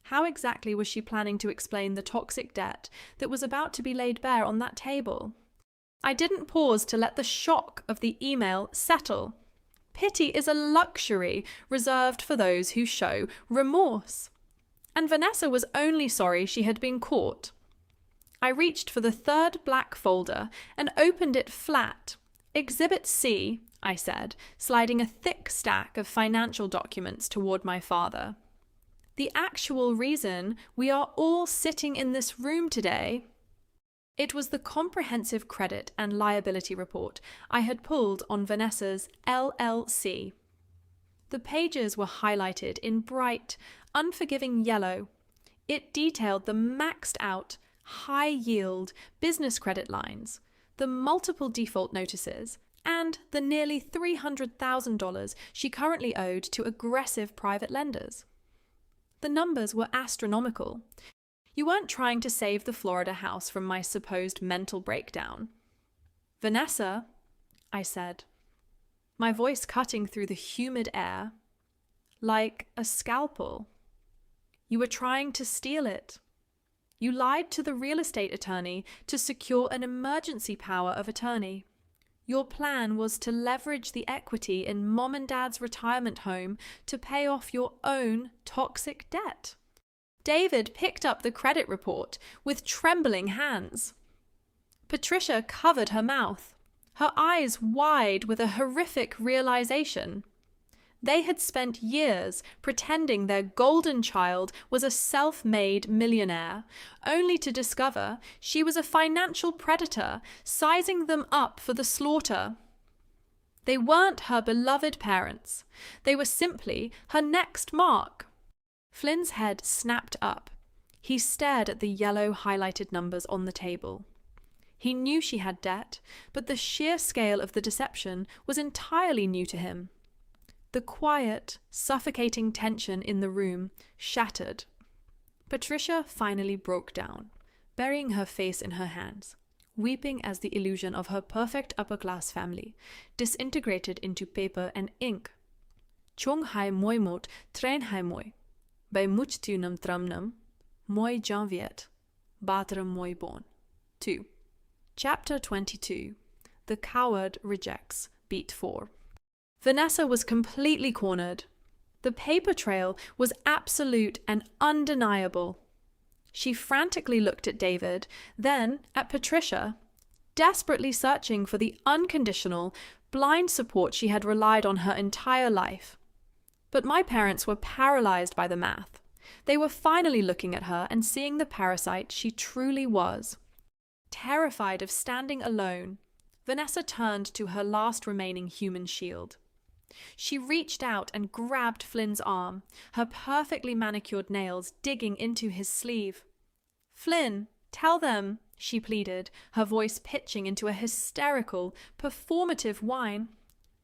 How exactly was she planning to explain the toxic debt that was about to be laid bare on that table? I didn't pause to let the shock of the email settle. Pity is a luxury reserved for those who show remorse. And Vanessa was only sorry she had been caught. I reached for the third black folder and opened it flat. "Exhibit C," I said, sliding a thick stack of financial documents toward my father. "The actual reason we are all sitting in this room today." It was the comprehensive credit and liability report I had pulled on Vanessa's LLC. The pages were highlighted in bright, unforgiving yellow. It detailed the maxed out, high-yield business credit lines, the multiple default notices, and the nearly $300,000 she currently owed to aggressive private lenders. The numbers were astronomical. You weren't trying to save the Florida house from my supposed mental breakdown. "Vanessa," I said, my voice cutting through the humid air, like a scalpel. "You were trying to steal it. You lied to the real estate attorney to secure an emergency power of attorney. Your plan was to leverage the equity in Mom and Dad's retirement home to pay off your own toxic debt." David picked up the credit report with trembling hands. Patricia covered her mouth, her eyes wide with a horrific realization. They had spent years pretending their golden child was a self-made millionaire, only to discover she was a financial predator, sizing them up for the slaughter. They weren't her beloved parents. They were simply her next mark. Flynn's head snapped up. He stared at the yellow highlighted numbers on the table. He knew she had debt, but the sheer scale of the deception was entirely new to him. The quiet, suffocating tension in the room shattered. Patricia finally broke down, burying her face in her hands, weeping as the illusion of her perfect upper-class family disintegrated into paper and ink. "Chung hai moi mot, train hai moi. By much tunam tramnam, moi janviet, batram moi bon." 2. Chapter 22. The Coward Rejects Beat 4. Vanessa was completely cornered. The paper trail was absolute and undeniable. She frantically looked at David, then at Patricia, desperately searching for the unconditional, blind support she had relied on her entire life. But my parents were paralyzed by the math. They were finally looking at her and seeing the parasite she truly was. Terrified of standing alone, Vanessa turned to her last remaining human shield. She reached out and grabbed Flynn's arm, her perfectly manicured nails digging into his sleeve. "Flynn, tell them," she pleaded, her voice pitching into a hysterical, performative whine.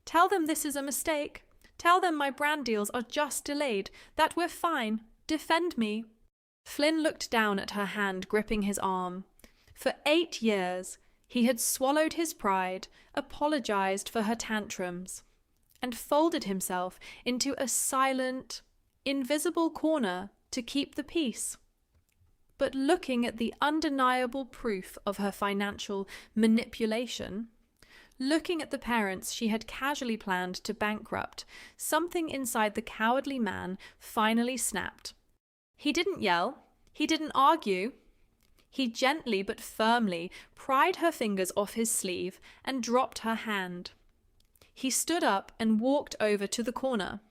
"Tell them this is a mistake. Tell them my brand deals are just delayed, that we're fine. Defend me." Flynn looked down at her hand gripping his arm. For 8 years, he had swallowed his pride, apologized for her tantrums, and folded himself into a silent, invisible corner to keep the peace. But looking at the undeniable proof of her financial manipulation, looking at the parents she had casually planned to bankrupt, something inside the cowardly man finally snapped. He didn't yell. He didn't argue. He gently but firmly pried her fingers off his sleeve and dropped her hand. He stood up and walked over to the corner.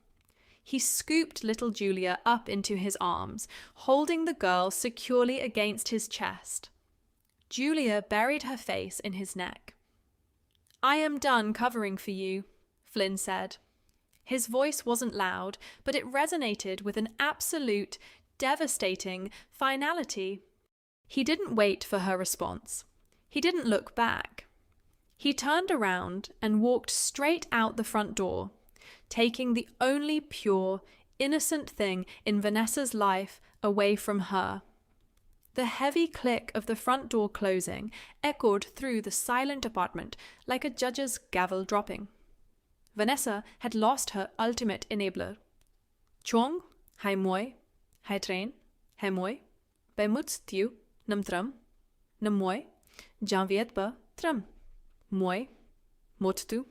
He scooped little Julia up into his arms, holding the girl securely against his chest. Julia buried her face in his neck. "I am done covering for you," Flynn said. His voice wasn't loud, but it resonated with an absolute, devastating finality. He didn't wait for her response. He didn't look back. He turned around and walked straight out the front door, taking the only pure, innocent thing in Vanessa's life away from her. The heavy click of the front door closing echoed through the silent apartment like a judge's gavel dropping. Vanessa had lost her ultimate enabler. Chong, hai moi, hai train, hai moi, bei muts tiu, nam tram, nam moi, janviet ba tram, moi, mot tu.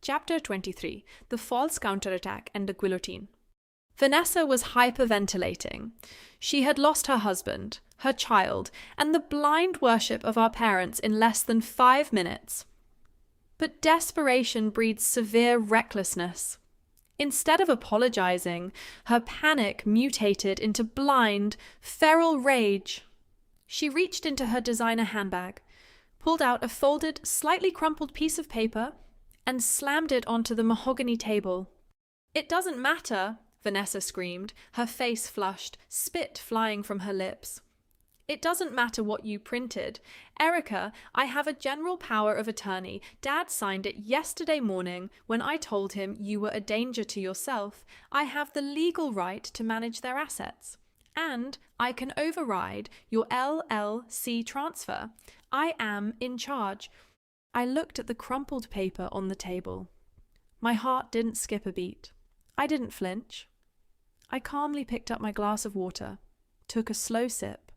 Chapter 23, The False Counterattack and the Guillotine. Vanessa was hyperventilating. She had lost her husband, her child, and the blind worship of our parents in less than 5 minutes. But desperation breeds severe recklessness. Instead of apologizing, her panic mutated into blind, feral rage. She reached into her designer handbag, pulled out a folded, slightly crumpled piece of paper, and slammed it onto the mahogany table. "It doesn't matter," Vanessa screamed, her face flushed, spit flying from her lips. "It doesn't matter what you printed. Erica, I have a general power of attorney. Dad signed it yesterday morning when I told him you were a danger to yourself. I have the legal right to manage their assets. And I can override your LLC transfer. I am in charge." I looked at the crumpled paper on the table. My heart didn't skip a beat. I didn't flinch. I calmly picked up my glass of water, took a slow sip,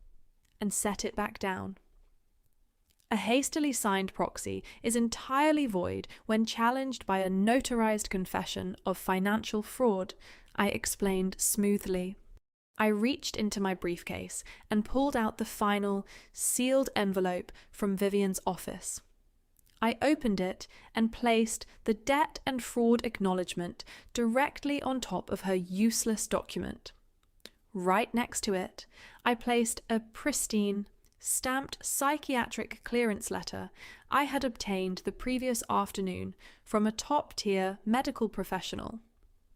and set it back down. A hastily signed proxy is entirely void when challenged by a notarized confession of financial fraud, I explained smoothly. I reached into my briefcase and pulled out the final, sealed envelope from Vivian's office. I opened it and placed the debt and fraud acknowledgement directly on top of her useless document. Right next to it, I placed a pristine, stamped psychiatric clearance letter I had obtained the previous afternoon from a top-tier medical professional,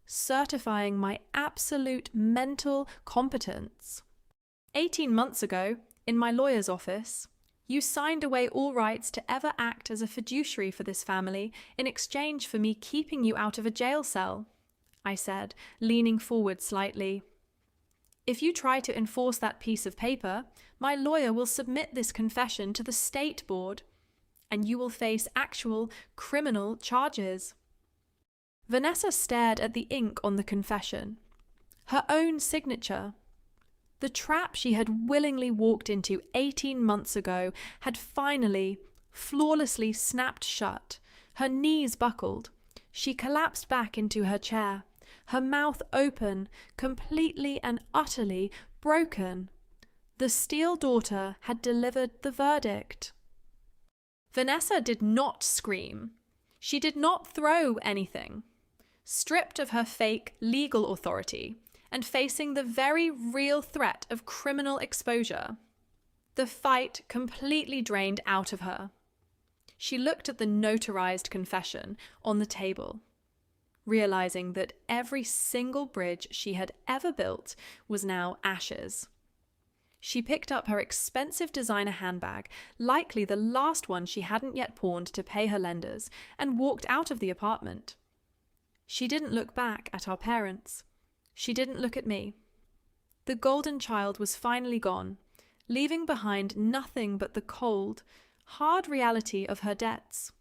certifying my absolute mental competence. 18 months ago, in my lawyer's office, you signed away all rights to ever act as a fiduciary for this family in exchange for me keeping you out of a jail cell, I said, leaning forward slightly. If you try to enforce that piece of paper, my lawyer will submit this confession to the state board, and you will face actual criminal charges. Vanessa stared at the ink on the confession. Her own signature. The trap she had willingly walked into 18 months ago had finally, flawlessly snapped shut. Her knees buckled. She collapsed back into her chair, her mouth open, completely and utterly broken. The Steele daughter had delivered the verdict. Vanessa did not scream. She did not throw anything. Stripped of her fake legal authority, and facing the very real threat of criminal exposure, the fight completely drained out of her. She looked at the notarized confession on the table, realizing that every single bridge she had ever built was now ashes. She picked up her expensive designer handbag, likely the last one she hadn't yet pawned to pay her lenders, and walked out of the apartment. She didn't look back at our parents. She didn't look at me. The golden child was finally gone, leaving behind nothing but the cold, hard reality of her debts.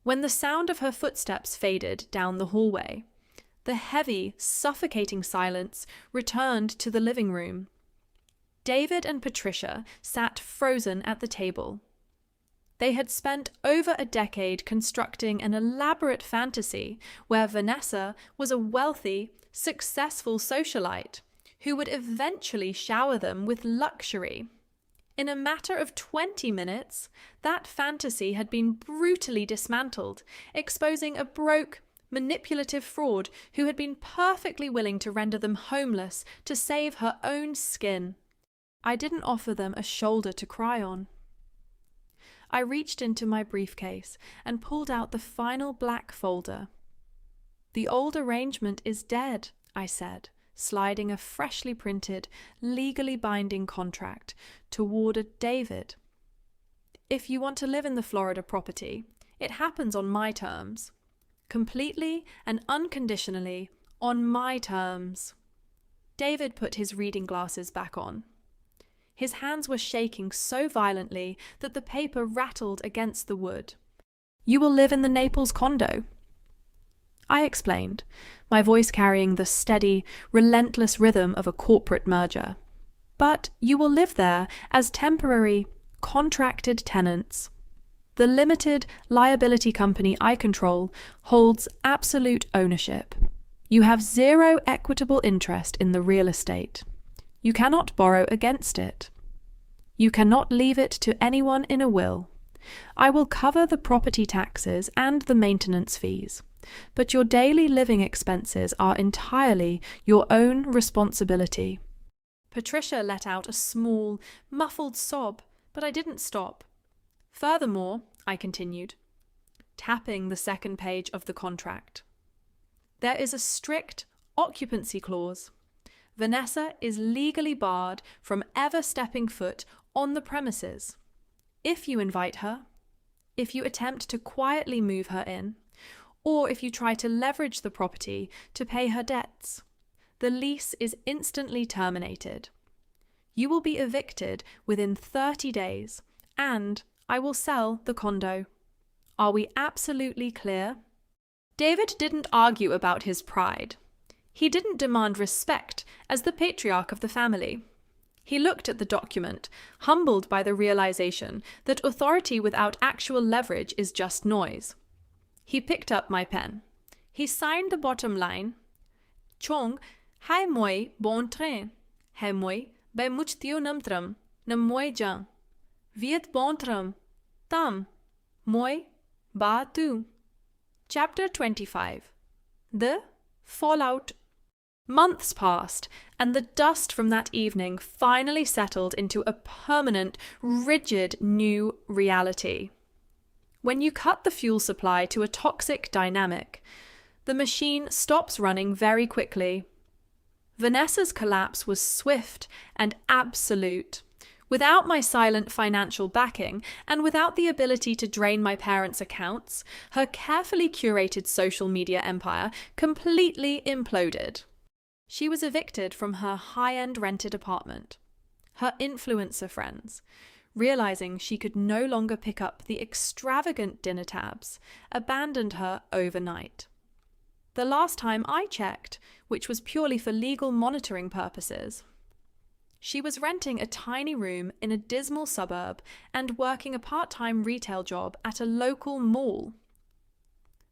When the sound of her footsteps faded down the hallway, The heavy, suffocating silence returned to the living room. David and Patricia sat frozen at the table. They had spent over a decade constructing an elaborate fantasy where Vanessa was a wealthy, successful socialite who would eventually shower them with luxury. In a matter of 20 minutes, that fantasy had been brutally dismantled, exposing a broke, manipulative fraud who had been perfectly willing to render them homeless to save her own skin. I didn't offer them a shoulder to cry on. I reached into my briefcase and pulled out the final black folder. "The old arrangement is dead," I said, sliding a freshly printed, legally binding contract toward David. "If you want to live in the Florida property, it happens on my terms. Completely and unconditionally on my terms." David put his reading glasses back on. His hands were shaking so violently that the paper rattled against the wood. "You will live in the Naples condo," I explained, my voice carrying the steady, relentless rhythm of a corporate merger. "But you will live there as temporary, contracted tenants. The limited liability company I control holds absolute ownership. You have zero equitable interest in the real estate. You cannot borrow against it. You cannot leave it to anyone in a will. I will cover the property taxes and the maintenance fees, but your daily living expenses are entirely your own responsibility." Patricia let out a small, muffled sob, but I didn't stop. "Furthermore," I continued, tapping the second page of the contract, "there is a strict occupancy clause. Vanessa is legally barred from ever stepping foot on the premises. If you invite her, if you attempt to quietly move her in, or if you try to leverage the property to pay her debts, the lease is instantly terminated. You will be evicted within 30 days, and I will sell the condo. Are we absolutely clear?" David didn't argue about his pride. He didn't demand respect as the patriarch of the family. He looked at the document, humbled by the realization that authority without actual leverage is just noise. He picked up my pen. He signed the bottom line. "Chong, hai moi bon train. Hai moi bei much tiu namtram, na moi jang. Viet bon tram. Tam. Moi ba tu." Chapter 25. The Fallout. Months passed, and the dust from that evening finally settled into a permanent, rigid new reality. When you cut the fuel supply to a toxic dynamic, the machine stops running very quickly. Vanessa's collapse was swift and absolute. Without my silent financial backing, and without the ability to drain my parents' accounts, her carefully curated social media empire completely imploded. She was evicted from her high-end rented apartment. Her influencer friends, realizing she could no longer pick up the extravagant dinner tabs, abandoned her overnight. The last time I checked, which was purely for legal monitoring purposes, she was renting a tiny room in a dismal suburb and working a part-time retail job at a local mall.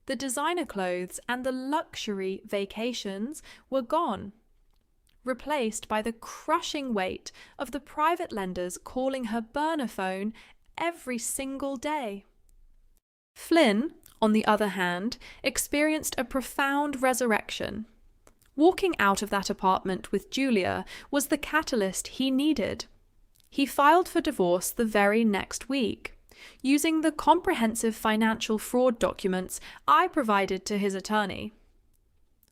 The designer clothes and the luxury vacations were gone, replaced by the crushing weight of the private lenders calling her burner phone every single day. Flynn, on the other hand, experienced a profound resurrection. Walking out of that apartment with Julia was the catalyst he needed. He filed for divorce the very next week, using the comprehensive financial fraud documents I provided to his attorney.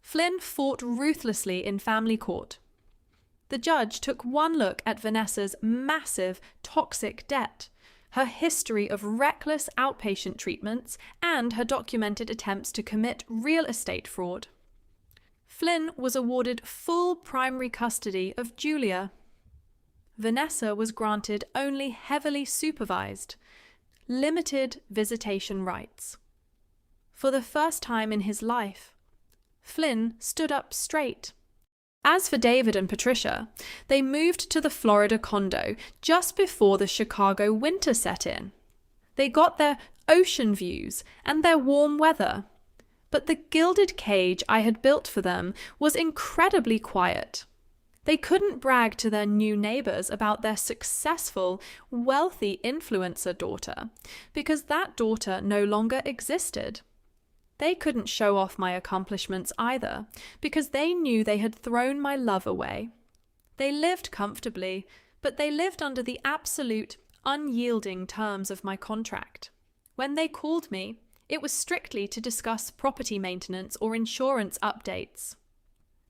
Flynn fought ruthlessly in family court. The judge took one look at Vanessa's massive, toxic debt, her history of reckless outpatient treatments, and her documented attempts to commit real estate fraud. Flynn was awarded full primary custody of Julia. Vanessa was granted only heavily supervised, limited visitation rights. For the first time in his life, Flynn stood up straight. As for David and Patricia, they moved to the Florida condo just before the Chicago winter set in. They got their ocean views and their warm weather. But the gilded cage I had built for them was incredibly quiet. They couldn't brag to their new neighbors about their successful, wealthy influencer daughter, because that daughter no longer existed. They couldn't show off my accomplishments either, because they knew they had thrown my love away. They lived comfortably, but they lived under the absolute, unyielding terms of my contract. When they called me, it was strictly to discuss property maintenance or insurance updates.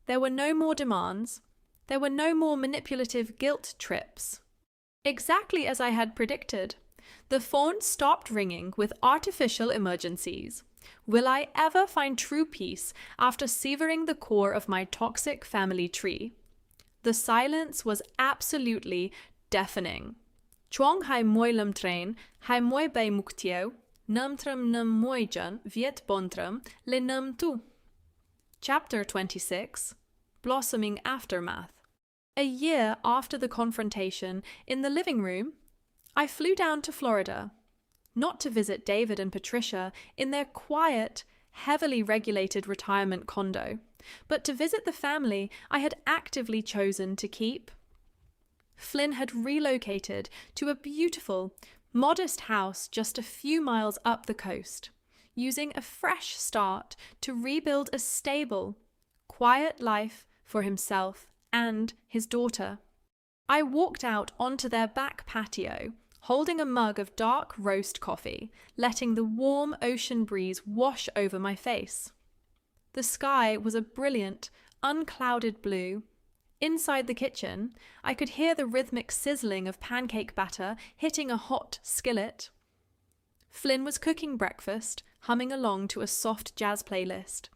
There were no more demands. There were no more manipulative guilt trips. Exactly as I had predicted, the phone stopped ringing with artificial emergencies. Will I ever find true peace after severing the core of my toxic family tree? The silence was absolutely deafening. Chuang hai moi lam train, hai moi bay muktieu, num tram num moi jan, viet bontram, le num tu. Chapter 26. Blossoming Aftermath. A year after the confrontation in the living room, I flew down to Florida, not to visit David and Patricia in their quiet, heavily regulated retirement condo, but to visit the family I had actively chosen to keep. Flynn had relocated to a beautiful, modest house just a few miles up the coast, using a fresh start to rebuild a stable, quiet life for himself and his daughter. I walked out onto their back patio, holding a mug of dark roast coffee, letting the warm ocean breeze wash over my face. The sky was a brilliant, unclouded blue. Inside the kitchen, I could hear the rhythmic sizzling of pancake batter hitting a hot skillet. Flynn was cooking breakfast, humming along to a soft jazz playlist.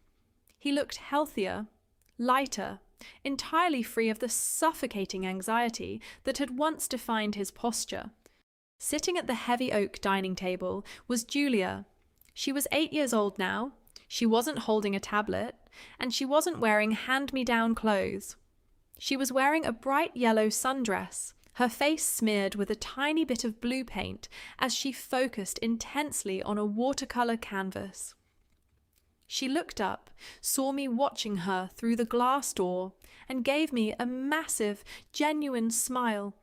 He looked healthier, lighter, entirely free of the suffocating anxiety that had once defined his posture. Sitting at the heavy oak dining table was Julia. She was 8 years old now, she wasn't holding a tablet, and she wasn't wearing hand-me-down clothes. She was wearing a bright yellow sundress, her face smeared with a tiny bit of blue paint as she focused intensely on a watercolor canvas. She looked up, saw me watching her through the glass door, and gave me a massive, genuine smile.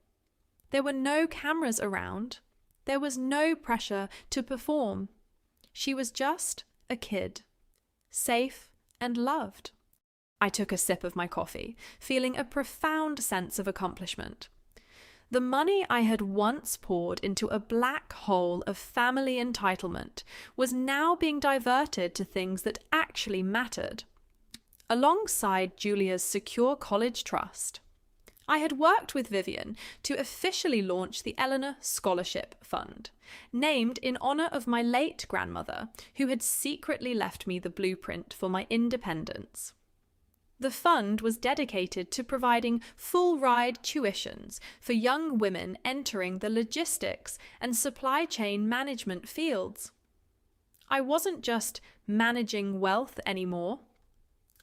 There were no cameras around. There was no pressure to perform. She was just a kid, safe and loved. I took a sip of my coffee, feeling a profound sense of accomplishment. The money I had once poured into a black hole of family entitlement was now being diverted to things that actually mattered. Alongside Julia's secure college trust, I had worked with Vivian to officially launch the Eleanor Scholarship Fund, named in honour of my late grandmother, who had secretly left me the blueprint for my independence. The fund was dedicated to providing full-ride tuitions for young women entering the logistics and supply chain management fields. I wasn't just managing wealth anymore.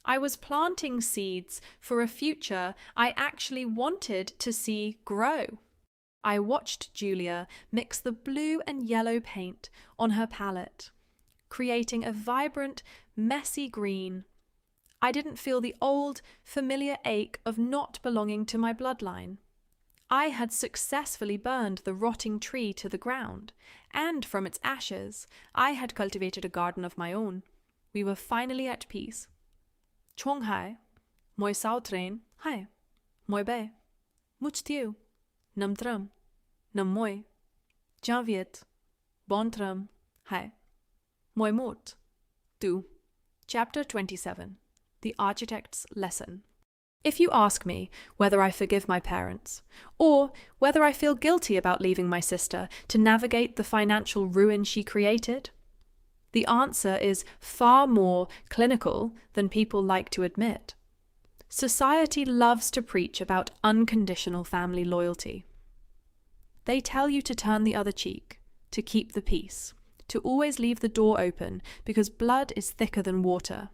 I was planting seeds for a future I actually wanted to see grow. I watched Julia mix the blue and yellow paint on her palette, creating a vibrant, messy green. I didn't feel the old, familiar ache of not belonging to my bloodline. I had successfully burned the rotting tree to the ground, and from its ashes, I had cultivated a garden of my own. We were finally at peace. Chong hai, moi sao train, hai, moi bay, much tiu, nam tram, nam moi, jan viet, bon tram, hai, moi mot, tu. Chapter 27. The Architect's Lesson. If you ask me whether I forgive my parents, or whether I feel guilty about leaving my sister to navigate the financial ruin she created, the answer is far more clinical than people like to admit. Society loves to preach about unconditional family loyalty. They tell you to turn the other cheek, to keep the peace, to always leave the door open because blood is thicker than water.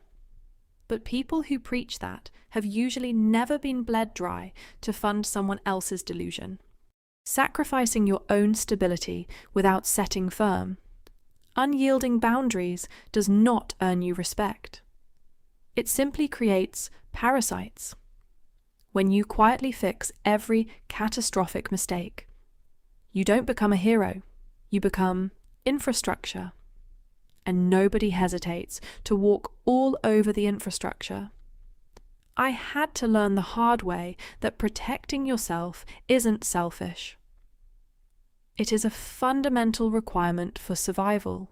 but people who preach that have usually never been bled dry to fund someone else's delusion. Sacrificing your own stability without setting firm, unyielding boundaries does not earn you respect. It simply creates parasites. When you quietly fix every catastrophic mistake, you don't become a hero, you become infrastructure. And nobody hesitates to walk all over the infrastructure. I had to learn the hard way that protecting yourself isn't selfish. It is a fundamental requirement for survival.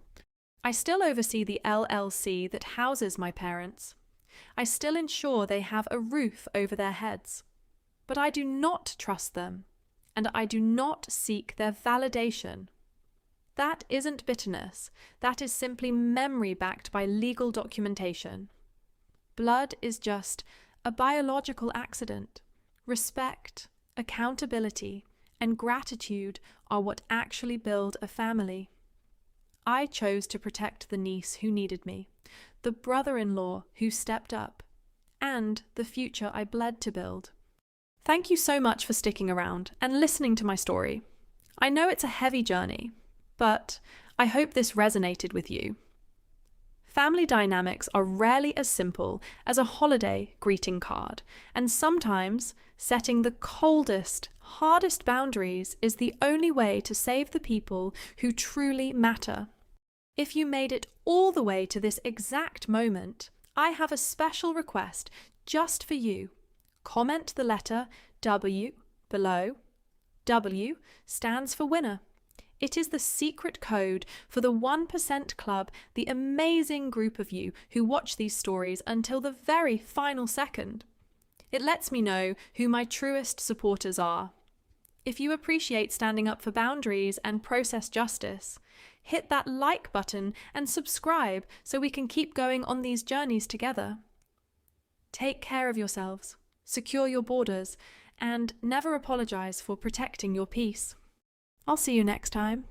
I still oversee the LLC that houses my parents. I still ensure they have a roof over their heads. But I do not trust them, and I do not seek their validation. That isn't bitterness. That is simply memory backed by legal documentation. Blood is just a biological accident. Respect, accountability, and gratitude are what actually build a family. I chose to protect the niece who needed me, the brother-in-law who stepped up, and the future I bled to build. Thank you so much for sticking around and listening to my story. I know it's a heavy journey, but I hope this resonated with you. Family dynamics are rarely as simple as a holiday greeting card, and sometimes setting the coldest, hardest boundaries is the only way to save the people who truly matter. If you made it all the way to this exact moment, I have a special request just for you. Comment the letter W below. W stands for winner. It is the secret code for the 1% Club, the amazing group of you who watch these stories until the very final second. It lets me know who my truest supporters are. If you appreciate standing up for boundaries and process justice, hit that like button and subscribe so we can keep going on these journeys together. Take care of yourselves, secure your borders, and never apologize for protecting your peace. I'll see you next time.